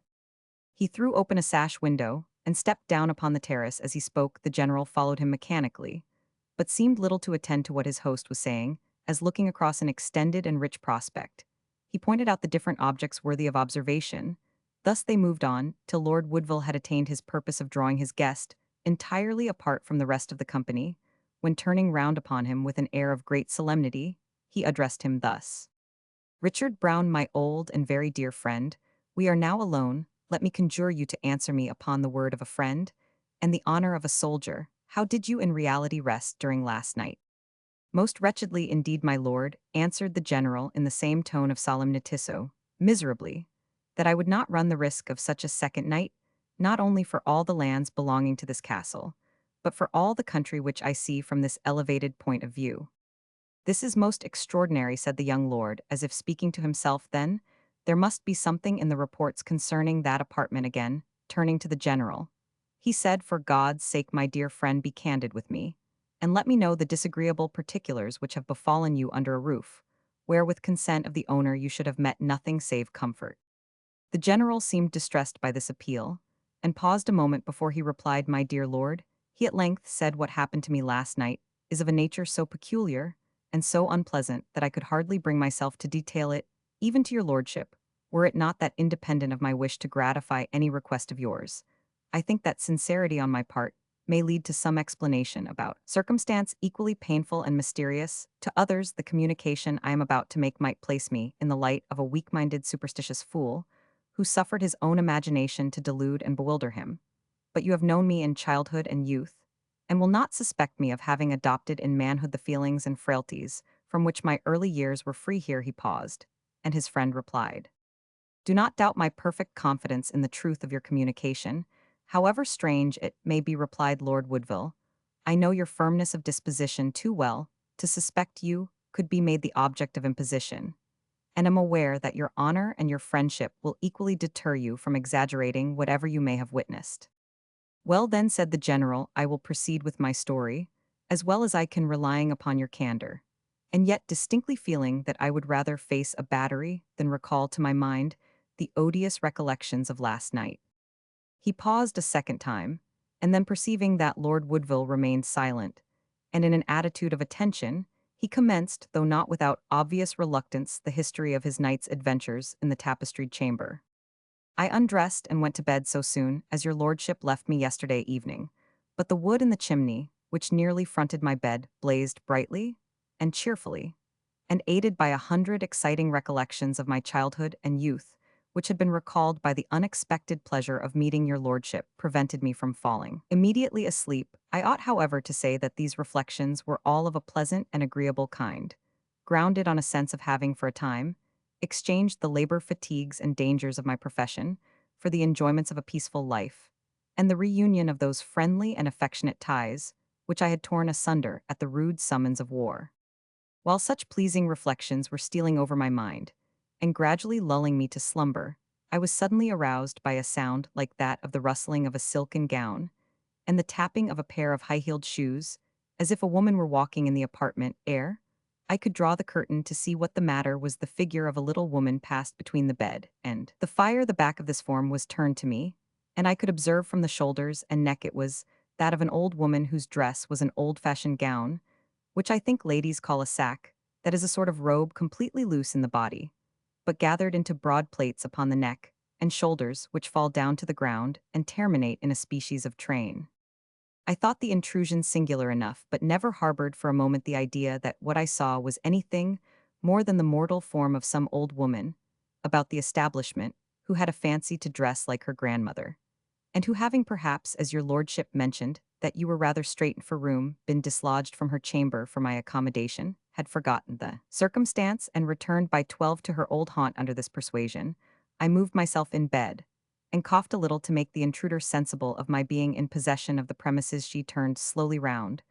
[SPEAKER 1] He threw open a sash window, and stepped down upon the terrace. As he spoke, the general followed him mechanically, but seemed little to attend to what his host was saying, as looking across an extended and rich prospect, he pointed out the different objects worthy of observation. Thus they moved on, till Lord Woodville had attained his purpose of drawing his guest entirely apart from the rest of the company, when turning round upon him with an air of great solemnity, he addressed him thus: Richard Brown, my old and very dear friend, we are now alone. Let me conjure you to answer me upon the word of a friend and the honor of a soldier. How did you in reality rest during last night? Most wretchedly indeed, my lord, answered the general in the same tone of solemnitisso, miserably, that I would not run the risk of such a second night, not only for all the lands belonging to this castle, but for all the country which I see from this elevated point of view. This is most extraordinary, said the young lord, as if speaking to himself. Then there must be something in the reports concerning that apartment. Again, turning to the general, he said, for God's sake, my dear friend, be candid with me, and let me know the disagreeable particulars which have befallen you under a roof, where with consent of the owner you should have met nothing save comfort. The general seemed distressed by this appeal, and paused a moment before he replied. My dear lord, he at length said, what happened to me last night is of a nature so peculiar and so unpleasant that I could hardly bring myself to detail it, even to your lordship, were it not that, independent of my wish to gratify any request of yours, I think that sincerity on my part may lead to some explanation about circumstance equally painful and mysterious. To others, the communication I am about to make might place me in the light of a weak-minded, superstitious fool, who suffered his own imagination to delude and bewilder him. But you have known me in childhood and youth, and will not suspect me of having adopted in manhood the feelings and frailties from which my early years were free. Here he paused, and his friend replied, do not doubt my perfect confidence in the truth of your communication, however strange it may be, replied Lord Woodville. I know your firmness of disposition too well to suspect you could be made the object of imposition, and am aware that your honor and your friendship will equally deter you from exaggerating whatever you may have witnessed. Well then, said the general, I will proceed with my story, as well as I can, relying upon your candor, and yet distinctly feeling that I would rather face a battery than recall to my mind the odious recollections of last night. He paused a second time, and then perceiving that Lord Woodville remained silent, and in an attitude of attention, he commenced, though not without obvious reluctance, the history of his night's adventures in the tapestried chamber. I undressed and went to bed so soon as your lordship left me yesterday evening, but the wood in the chimney, which nearly fronted my bed, blazed brightly and cheerfully, and aided by 100 exciting recollections of my childhood and youth, which had been recalled by the unexpected pleasure of meeting your lordship, prevented me from falling immediately asleep. I ought, however, to say that these reflections were all of a pleasant and agreeable kind, grounded on a sense of having, for a time, exchanged the labor, fatigues, and dangers of my profession for the enjoyments of a peaceful life, and the reunion of those friendly and affectionate ties which I had torn asunder at the rude summons of war. While such pleasing reflections were stealing over my mind, and gradually lulling me to slumber, I was suddenly aroused by a sound like that of the rustling of a silken gown, and the tapping of a pair of high-heeled shoes, as if a woman were walking in the apartment. Ere I could draw the curtain to see what the matter was, the figure of a little woman passed between the bed and the fire. The back of this form was turned to me, and I could observe from the shoulders and neck it was that of an old woman, whose dress was an old-fashioned gown, which I think ladies call a sack, that is a sort of robe completely loose in the body, but gathered into broad plaits upon the neck and shoulders, which fall down to the ground and terminate in a species of train. I thought the intrusion singular enough, but never harbored for a moment the idea that what I saw was anything more than the mortal form of some old woman about the establishment, who had a fancy to dress like her grandmother, and who, having perhaps, as your lordship mentioned, that you were rather straitened for room, been dislodged from her chamber for my accommodation, had forgotten the circumstance, and returned by 12 to her old haunt. Under this persuasion, I moved myself in bed, and coughed a little to make the intruder sensible of my being in possession of the premises. She turned slowly round.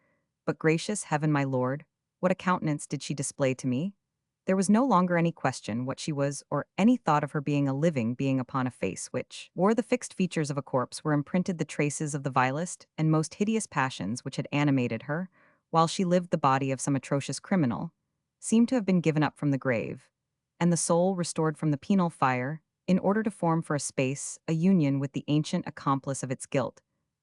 [SPEAKER 1] But gracious heaven, my lord, what a countenance did she display to me? There was no longer any question what she was or any thought of her being a living being upon a face which wore the fixed features of a corpse were imprinted the traces of the vilest and most hideous passions which had animated her, while she lived the body of some atrocious criminal, seemed to have been given up from the grave, and the soul restored from the penal fire, in order to form for a space a union with the ancient accomplice of its guilt.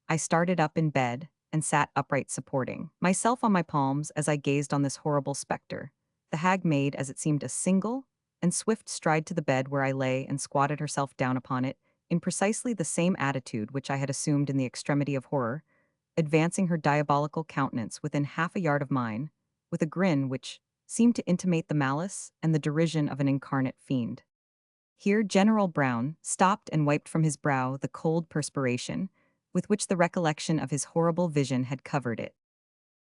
[SPEAKER 1] I started up in bed, and sat upright supporting myself on my palms as I gazed on this horrible spectre. The hag made, as it seemed, a single and swift stride to the bed where I lay and squatted herself down upon it, in precisely the same attitude which I had assumed in the extremity of horror, advancing her diabolical countenance within half a yard of mine, with a grin which seemed to intimate the malice and the derision of an incarnate fiend. Here General Brown stopped and wiped from his brow the cold perspiration, with which the recollection of his horrible vision had covered it.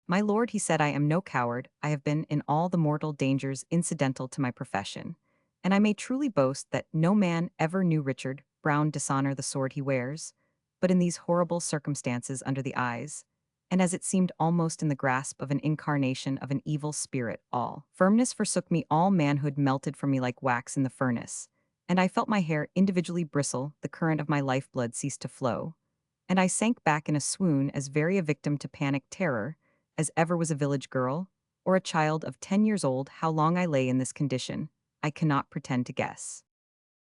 [SPEAKER 1] My lord, he said, I am no coward. I have been in all the mortal dangers incidental to my profession, and I may truly boast that no man ever knew Richard Brown dishonor the sword he wears, but in these horrible circumstances under the eyes, and as it seemed almost in the grasp of an incarnation of an evil spirit, all firmness forsook me, all manhood melted from me like wax in the furnace, and I felt my hair individually bristle, the current of my lifeblood ceased to flow, and I sank back in a swoon as very a victim to panic terror as ever was a village girl, or a child of 10 years old. How long I lay in this condition, I cannot pretend to guess.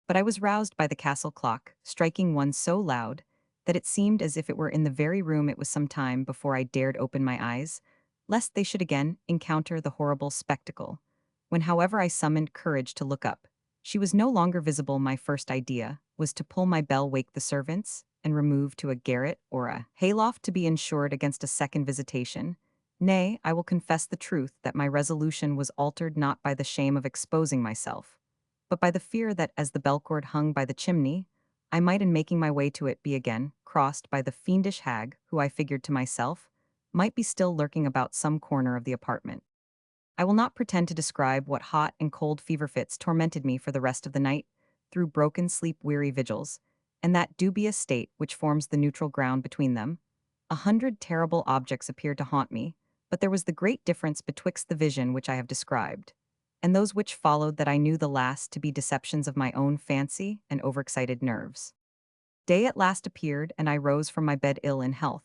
[SPEAKER 1] But I was roused by the castle clock, striking one so loud that it seemed as if it were in the very room. It was some time before I dared open my eyes, lest they should again encounter the horrible spectacle. When, however, I summoned courage to look up, she was no longer visible. My first idea was to pull my bell, wake the servants, and remove to a garret or a hayloft to be insured against a second visitation. Nay, I will confess the truth that my resolution was altered not by the shame of exposing myself, but by the fear that, as the bell-cord hung by the chimney, I might in making my way to it be again crossed by the fiendish hag who, I figured to myself, might be still lurking about some corner of the apartment. I will not pretend to describe what hot and cold fever fits tormented me for the rest of the night, through broken sleep-weary vigils, and that dubious state which forms the neutral ground between them. 100 terrible objects appeared to haunt me, but there was the great difference betwixt the vision which I have described, and those which followed, that I knew the last to be deceptions of my own fancy and overexcited nerves. Day at last appeared, and I rose from my bed ill in health,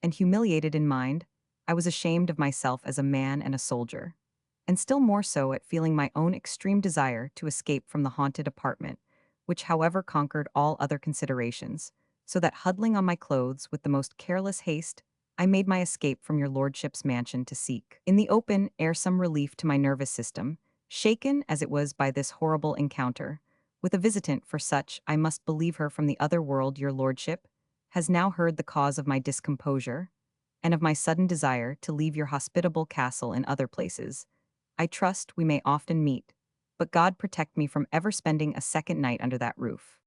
[SPEAKER 1] and humiliated in mind. I was ashamed of myself as a man and a soldier, and still more so at feeling my own extreme desire to escape from the haunted apartment, which however conquered all other considerations, so that huddling on my clothes with the most careless haste, I made my escape from your lordship's mansion to seek in the open air some relief to my nervous system, shaken as it was by this horrible encounter with a visitant. For such I must believe her from the other world. Your lordship has now heard the cause of my discomposure, and of my sudden desire to leave your hospitable castle in other places. I trust we may often meet, but God protect me from ever spending a second night under that roof.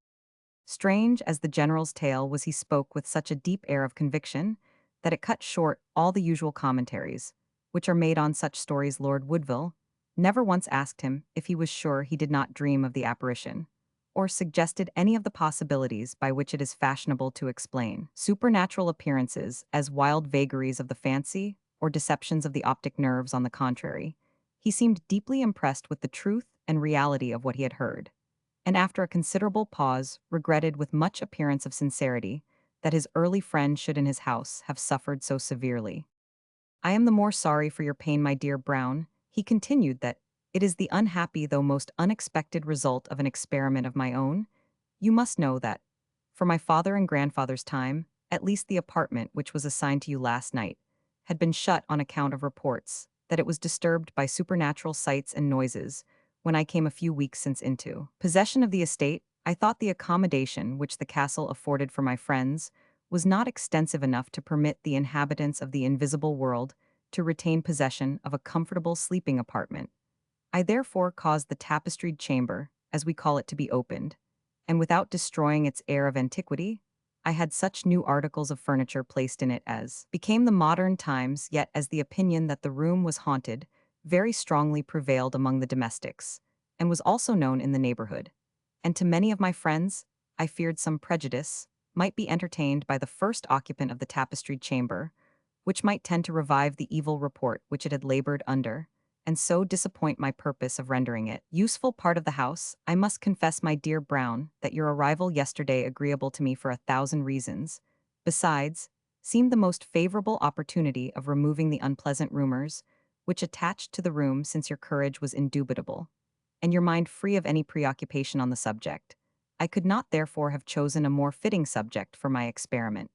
[SPEAKER 1] Strange as the general's tale was, he spoke with such a deep air of conviction that it cut short all the usual commentaries, which are made on such stories. Lord Woodville never once asked him if he was sure he did not dream of the apparition, or suggested any of the possibilities by which it is fashionable to explain supernatural appearances as wild vagaries of the fancy or deceptions of the optic nerves. On the contrary, he seemed deeply impressed with the truth and reality of what he had heard, and after a considerable pause regretted with much appearance of sincerity that his early friend should in his house have suffered so severely. I am the more sorry for your pain, my dear Brown, he continued, that it is the unhappy though most unexpected result of an experiment of my own. You must know that, for my father and grandfather's time, at least the apartment which was assigned to you last night had been shut on account of reports that it was disturbed by supernatural sights and noises. When I came a few weeks since into possession of the estate, I thought the accommodation which the castle afforded for my friends was not extensive enough to permit the inhabitants of the invisible world to retain possession of a comfortable sleeping apartment. I therefore caused the tapestried chamber, as we call it, to be opened, and without destroying its air of antiquity, I had such new articles of furniture placed in it as became the modern times. Yet as the opinion that the room was haunted very strongly prevailed among the domestics, and was also known in the neighborhood, and to many of my friends, I feared some prejudice might be entertained by the first occupant of the tapestried chamber, which might tend to revive the evil report which it had labored under, and so disappoint my purpose of rendering it useful part of the house. I must confess, my dear Brown, that your arrival yesterday, agreeable to me for 1,000 reasons, besides, seemed the most favorable opportunity of removing the unpleasant rumors which attached to the room, since your courage was indubitable, and your mind free of any preoccupation on the subject. I could not therefore have chosen a more fitting subject for my experiment.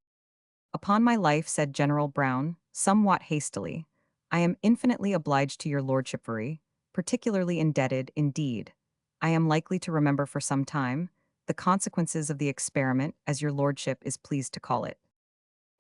[SPEAKER 1] Upon my life, said General Brown, somewhat hastily, I am infinitely obliged to your lordshippery, particularly indebted, indeed. I am likely to remember for some time the consequences of the experiment, as your lordship is pleased to call it.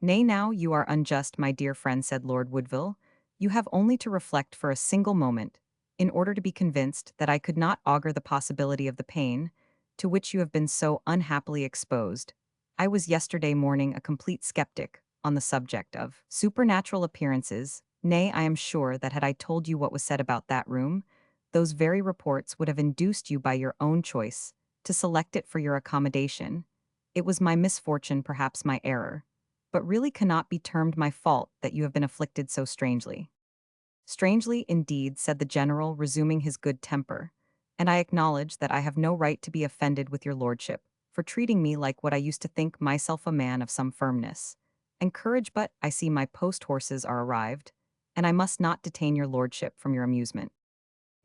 [SPEAKER 1] Nay, now you are unjust, my dear friend, said Lord Woodville. You have only to reflect for a single moment, in order to be convinced that I could not augur the possibility of the pain to which you have been so unhappily exposed. I was yesterday morning a complete skeptic on the subject of supernatural appearances. Nay, I am sure that had I told you what was said about that room, those very reports would have induced you by your own choice to select it for your accommodation. It was my misfortune, perhaps my error, but really cannot be termed my fault that you have been afflicted so strangely. Strangely, indeed, said the general, resuming his good temper, and I acknowledge that I have no right to be offended with your lordship for treating me like what I used to think myself, a man of some firmness and courage. But I see my post horses are arrived, and I must not detain your lordship from your amusement.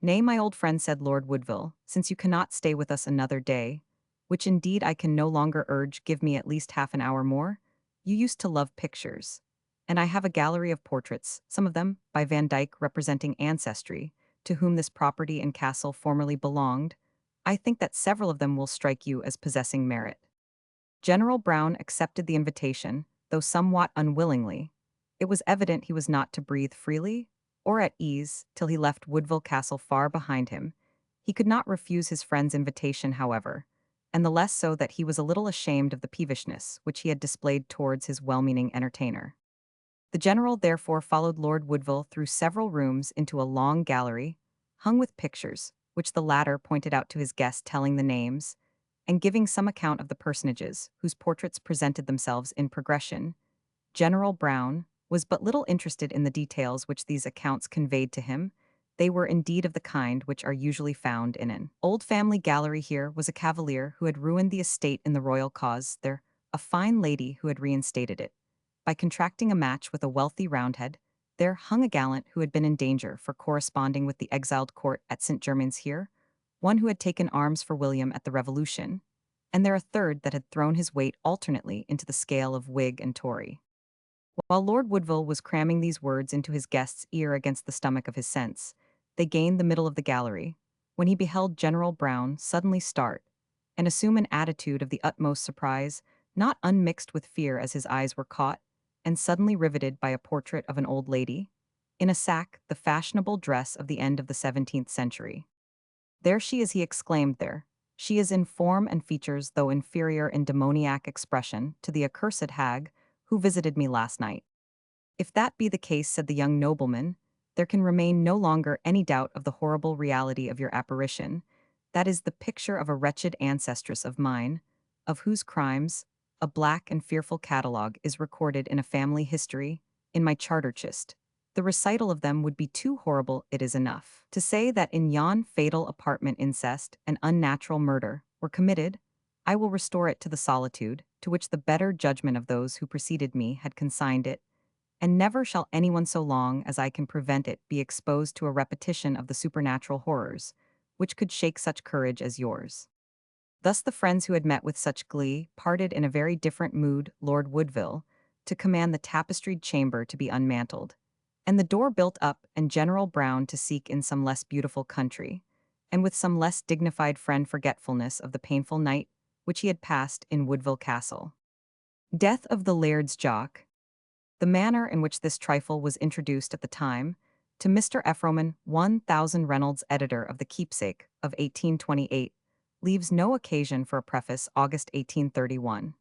[SPEAKER 1] Nay, my old friend, said Lord Woodville, since you cannot stay with us another day, which indeed I can no longer urge, give me at least half an hour more. You used to love pictures, and I have a gallery of portraits, some of them by Van Dyck, representing ancestry, to whom this property and castle formerly belonged. I think that several of them will strike you as possessing merit. General Brown accepted the invitation, though somewhat unwillingly. It was evident he was not to breathe freely or at ease till he left Woodville Castle far behind him. He could not refuse his friend's invitation, however, and the less so that he was a little ashamed of the peevishness which he had displayed towards his well-meaning entertainer. The general therefore followed Lord Woodville through several rooms into a long gallery, hung with pictures, which the latter pointed out to his guest, telling the names, and giving some account of the personages whose portraits presented themselves in progression. General Brown was but little interested in the details which these accounts conveyed to him. They were indeed of the kind which are usually found in an old family gallery. Here was a cavalier who had ruined the estate in the royal cause, there a fine lady who had reinstated it by contracting a match with a wealthy Roundhead. There hung a gallant who had been in danger for corresponding with the exiled court at St. Germain's. Here one who had taken arms for William at the Revolution, and there a third that had thrown his weight alternately into the scale of Whig and Tory. While Lord Woodville was cramming these words into his guest's ear against the stomach of his sense, they gained the middle of the gallery, when he beheld General Brown suddenly start and assume an attitude of the utmost surprise, not unmixed with fear, as his eyes were caught and suddenly riveted by a portrait of an old lady, in a sack, the fashionable dress of the end of the 17th century. There she is, he exclaimed, there. She is in form and features, though inferior in demoniac expression, to the accursed hag who visited me last night. If that be the case, said the young nobleman, there can remain no longer any doubt of the horrible reality of your apparition. That is the picture of a wretched ancestress of mine, of whose crimes a black and fearful catalogue is recorded in a family history, in my charter chist. The recital of them would be too horrible. It is enough to say that in yon fatal apartment incest and unnatural murder were committed. I will restore it to the solitude to which the better judgment of those who preceded me had consigned it, and never shall anyone, so long as I can prevent it, be exposed to a repetition of the supernatural horrors, which could shake such courage as yours. Thus the friends who had met with such glee parted in a very different mood. Lord Woodville to command the tapestried chamber to be unmantled, and the door built up, and General Brown to seek in some less beautiful country, and with some less dignified friend forgetfulness of the painful night which he had passed in Woodville Castle. Death of the Laird's Jock. The manner in which this trifle was introduced at the time to Mr. Ephroman 1000 Reynolds, editor of the Keepsake of 1828, leaves no occasion for a preface. August 1831.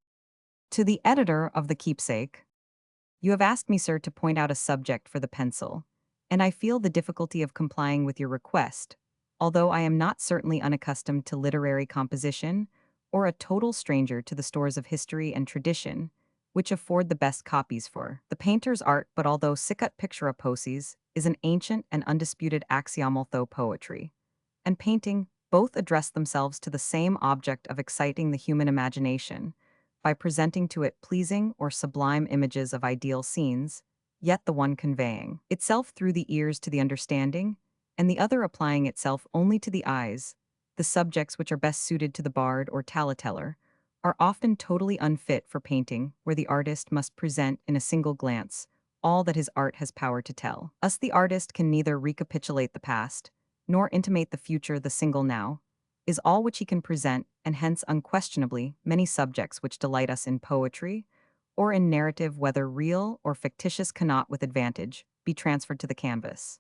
[SPEAKER 1] To the editor of the Keepsake. You have asked me, sir, to point out a subject for the pencil, and I feel the difficulty of complying with your request, although I am not certainly unaccustomed to literary composition or a total stranger to the stores of history and tradition, which afford the best copies for the painter's art, but although sicut pictura poesis is an ancient and undisputed axiomal, though poetry and painting both address themselves to the same object of exciting the human imagination by presenting to it pleasing or sublime images of ideal scenes, yet the one conveying itself through the ears to the understanding, and the other applying itself only to the eyes, the subjects which are best suited to the bard or tale-teller, are often totally unfit for painting, where the artist must present in a single glance all that his art has power to tell. Thus the artist can neither recapitulate the past, nor intimate the future. The single now is all which he can present, and hence unquestionably many subjects which delight us in poetry or in narrative, whether real or fictitious, cannot with advantage be transferred to the canvas.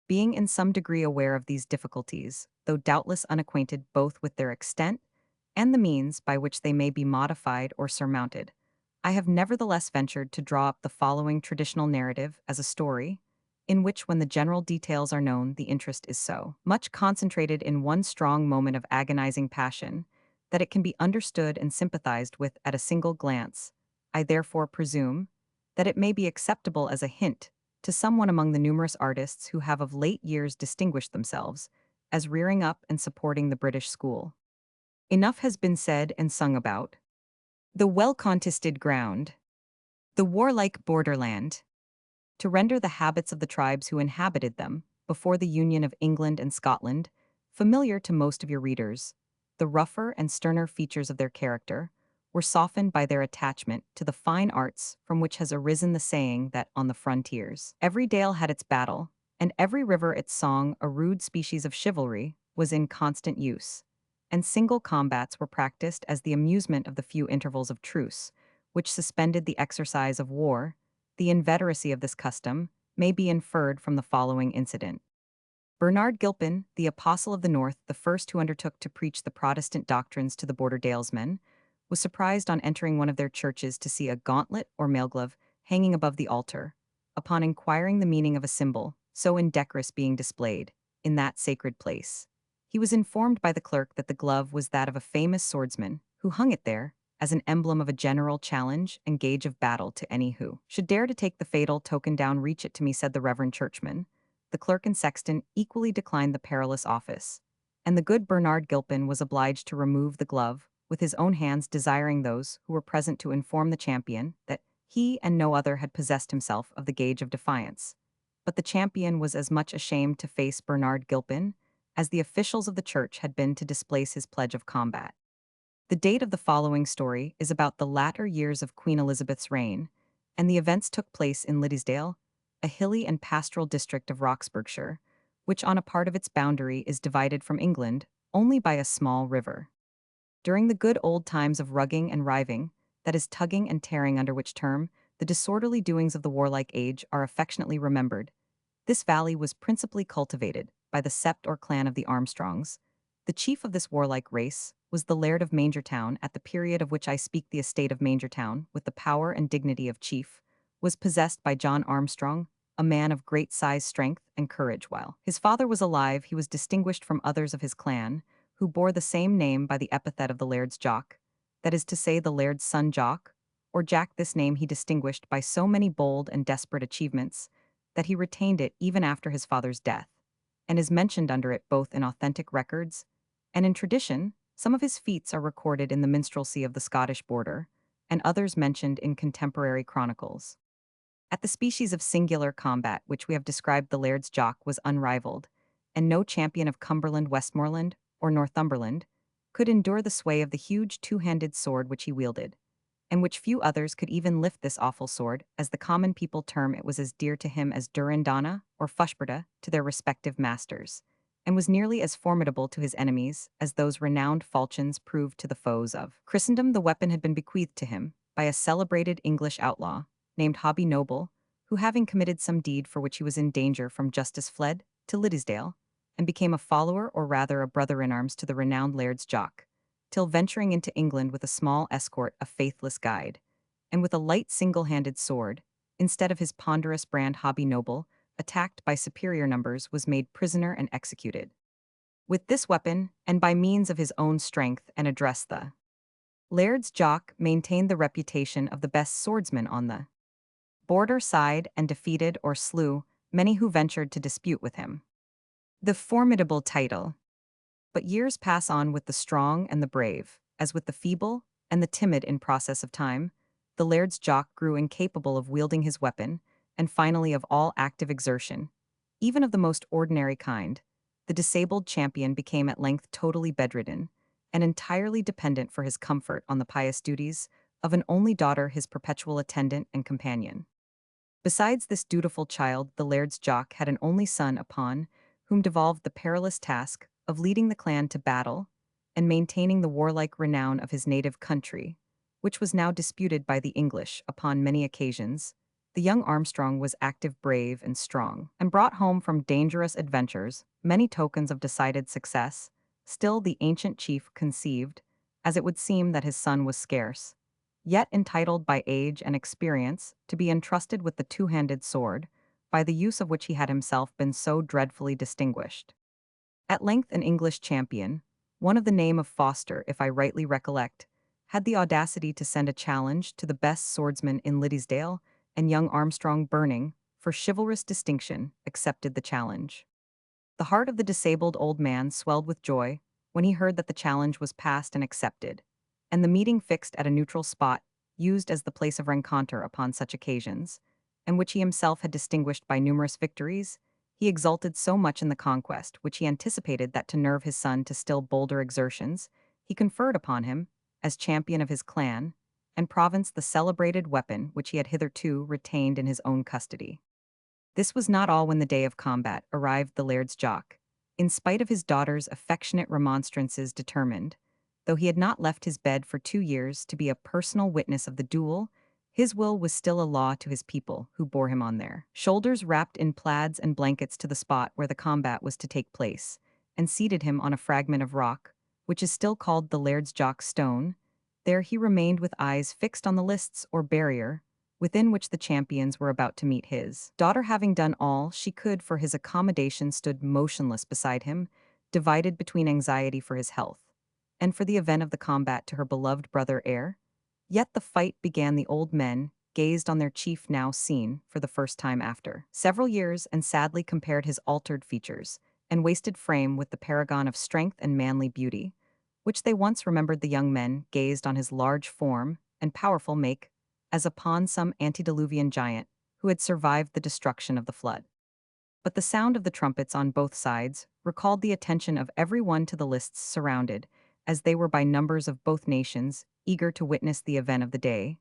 [SPEAKER 1] Being in some degree aware of these difficulties, though doubtless unacquainted both with their extent and the means by which they may be modified or surmounted, I have nevertheless ventured to draw up the following traditional narrative as a story, in which, when the general details are known, the interest is so much concentrated in one strong moment of agonizing passion that it can be understood and sympathized with at a single glance. I therefore presume that it may be acceptable as a hint to someone among the numerous artists who have of late years distinguished themselves as rearing up and supporting the British school. Enough has been said and sung about the well-contested ground, the warlike borderland, to render the habits of the tribes who inhabited them, before the union of England and Scotland, familiar to most of your readers. The rougher and sterner features of their character were softened by their attachment to the fine arts, from which has arisen the saying that on the frontiers every dale had its battle, and every river its song. A rude species of chivalry was in constant use, and single combats were practiced as the amusement of the few intervals of truce, which suspended the exercise of war. The inveteracy of this custom may be inferred from the following incident. Bernard Gilpin, the apostle of the North, the first who undertook to preach the Protestant doctrines to the border dalesmen, was surprised on entering one of their churches to see a gauntlet or mailglove hanging above the altar. Upon inquiring the meaning of a symbol, so indecorous being displayed in that sacred place, he was informed by the clerk that the glove was that of a famous swordsman, who hung it there as an emblem of a general challenge and gage of battle to any who should dare to take the fatal token down. Reach it to me, said the reverend churchman. The clerk and sexton equally declined the perilous office, and the good Bernard Gilpin was obliged to remove the glove with his own hands, desiring those who were present to inform the champion that he and no other had possessed himself of the gage of defiance. But the champion was as much ashamed to face Bernard Gilpin as the officials of the church had been to displace his pledge of combat. The date of the following story is about the latter years of Queen Elizabeth's reign, and the events took place in Liddesdale, a hilly and pastoral district of Roxburghshire, which on a part of its boundary is divided from England only by a small river. During the good old times of rugging and riving, that is tugging and tearing, under which term the disorderly doings of the warlike age are affectionately remembered, this valley was principally cultivated by the sept or clan of the Armstrongs. The chief of this warlike race was the Laird of Mangertown. At the period of which I speak, the estate of Mangertown, with the power and dignity of chief, was possessed by John Armstrong, a man of great size, strength, and courage. While his father was alive, he was distinguished from others of his clan, who bore the same name, by the epithet of the Laird's Jock, that is to say, the Laird's son Jock, or Jack. This name he distinguished by so many bold and desperate achievements that he retained it even after his father's death, and is mentioned under it both in authentic records and in tradition. Some of his feats are recorded in the minstrelsy of the Scottish border, and others mentioned in contemporary chronicles. At the species of singular combat which we have described, the Laird's Jock was unrivaled, and no champion of Cumberland, Westmoreland, or Northumberland could endure the sway of the huge two-handed sword which he wielded, and which few others could even lift. This awful sword, as the common people term it, was as dear to him as Durindana or Fushberta to their respective masters, and was nearly as formidable to his enemies as those renowned falchions proved to the foes of Christendom. The weapon had been bequeathed to him by a celebrated English outlaw named Hobby Noble, who, having committed some deed for which he was in danger from justice, fled to Liddesdale, and became a follower, or rather a brother-in-arms, to the renowned Laird's Jock, till venturing into England with a small escort, a faithless guide, and with a light single-handed sword, instead of his ponderous brand, Hobby Noble, attacked by superior numbers, was made prisoner and executed. With this weapon, and by means of his own strength and address, the Laird's Jock maintained the reputation of the best swordsman on the border side and defeated or slew many who ventured to dispute with him. The formidable title. But years pass on with the strong and the brave, as with the feeble and the timid in process of time. The Laird's Jock grew incapable of wielding his weapon, and finally of all active exertion, even of the most ordinary kind. The disabled champion became at length totally bedridden, and entirely dependent for his comfort on the pious duties of an only daughter, his perpetual attendant and companion. Besides this dutiful child, the Laird's Jock had an only son upon whom devolved the perilous task of leading the clan to battle and maintaining the warlike renown of his native country, which was now disputed by the English upon many occasions. The young Armstrong was active, brave, and strong, and brought home from dangerous adventures many tokens of decided success. Still, the ancient chief conceived, as it would seem, that his son was scarce, yet entitled by age and experience to be entrusted with the two-handed sword, by the use of which he had himself been so dreadfully distinguished. At length an English champion, one of the name of Foster if I rightly recollect, had the audacity to send a challenge to the best swordsman in Liddesdale, and young Armstrong, burning for chivalrous distinction, accepted the challenge. The heart of the disabled old man swelled with joy when he heard that the challenge was passed and accepted, and the meeting fixed at a neutral spot, used as the place of rencontre upon such occasions, and which he himself had distinguished by numerous victories. He exulted so much in the conquest, which he anticipated, that to nerve his son to still bolder exertions, he conferred upon him, as champion of his clan and province, the celebrated weapon which he had hitherto retained in his own custody. This was not all. When the day of combat arrived, the Laird's Jock, in spite of his daughter's affectionate remonstrances, determined, though he had not left his bed for 2 years, to be a personal witness of the duel. His will was still a law to his people, who bore him on their shoulders, wrapped in plaids and blankets, to the spot where the combat was to take place, and seated him on a fragment of rock, which is still called the Laird's Jock Stone. There he remained with eyes fixed on the lists or barrier, within which the champions were about to meet. His daughter, having done all she could for his accommodation, stood motionless beside him, divided between anxiety for his health and for the event of the combat to her beloved brother heir. Yet the fight began. The old men gazed on their chief, now seen for the first time after several years, and sadly compared his altered features and wasted frame with the paragon of strength and manly beauty, which they once remembered. The young men gazed on his large form and powerful make, as upon some antediluvian giant who had survived the destruction of the flood. But the sound of the trumpets on both sides recalled the attention of every one to the lists surrounded, as they were by numbers of both nations, eager to witness the event of the day.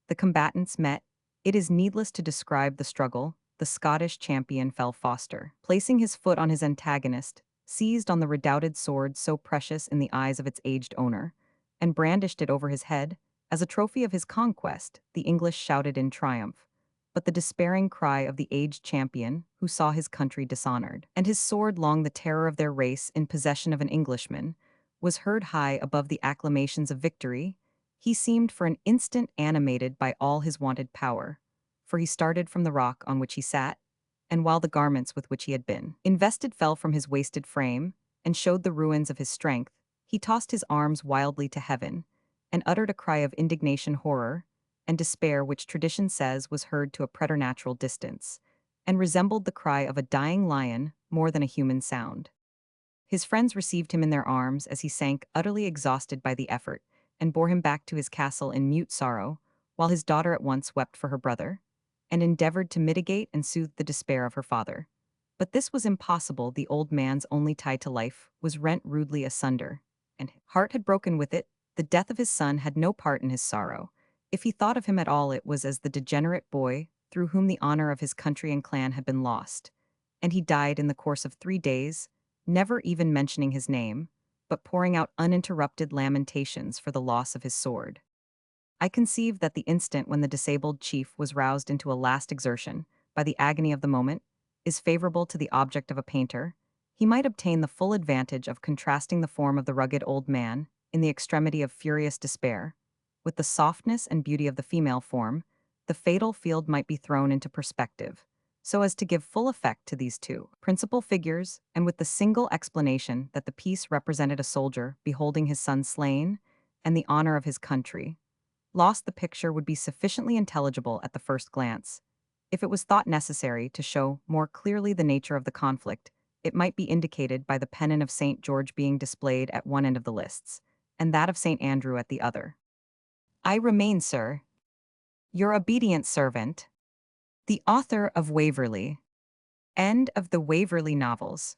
[SPEAKER 1] The combatants met. It is needless to describe the struggle. The Scottish champion fell. Foster, placing his foot on his antagonist, seized on the redoubted sword so precious in the eyes of its aged owner, and brandished it over his head. As a trophy of his conquest, the English shouted in triumph, but the despairing cry of the aged champion, who saw his country dishonored, and his sword, long the terror of their race, in possession of an Englishman, was heard high above the acclamations of victory. He seemed for an instant animated by all his wonted power, for he started from the rock on which he sat, and while the garments with which he had been invested fell from his wasted frame, and showed the ruins of his strength, he tossed his arms wildly to heaven, and uttered a cry of indignation, horror, and despair, which tradition says was heard to a preternatural distance, and resembled the cry of a dying lion more than a human sound. His friends received him in their arms as he sank, utterly exhausted by the effort, and bore him back to his castle in mute sorrow, while his daughter at once wept for her brother, and endeavored to mitigate and soothe the despair of her father. But this was impossible. The old man's only tie to life was rent rudely asunder, and his heart had broken with it. The death of his son had no part in his sorrow. If he thought of him at all, it was as the degenerate boy through whom the honor of his country and clan had been lost, and he died in the course of 3 days, never even mentioning his name, but pouring out uninterrupted lamentations for the loss of his sword. I conceive that the instant when the disabled chief was roused into a last exertion by the agony of the moment is favorable to the object of a painter. He might obtain the full advantage of contrasting the form of the rugged old man in the extremity of furious despair with the softness and beauty of the female form. The fatal field might be thrown into perspective, so as to give full effect to these two principal figures, and with the single explanation that the piece represented a soldier beholding his son slain, and the honor of his country. Lost, the picture would be sufficiently intelligible at the first glance. If it was thought necessary to show more clearly the nature of the conflict, it might be indicated by the pennon of St. George being displayed at one end of the lists, and that of St. Andrew at the other. I remain, sir, your obedient servant, the author of Waverley. End of the Waverley novels.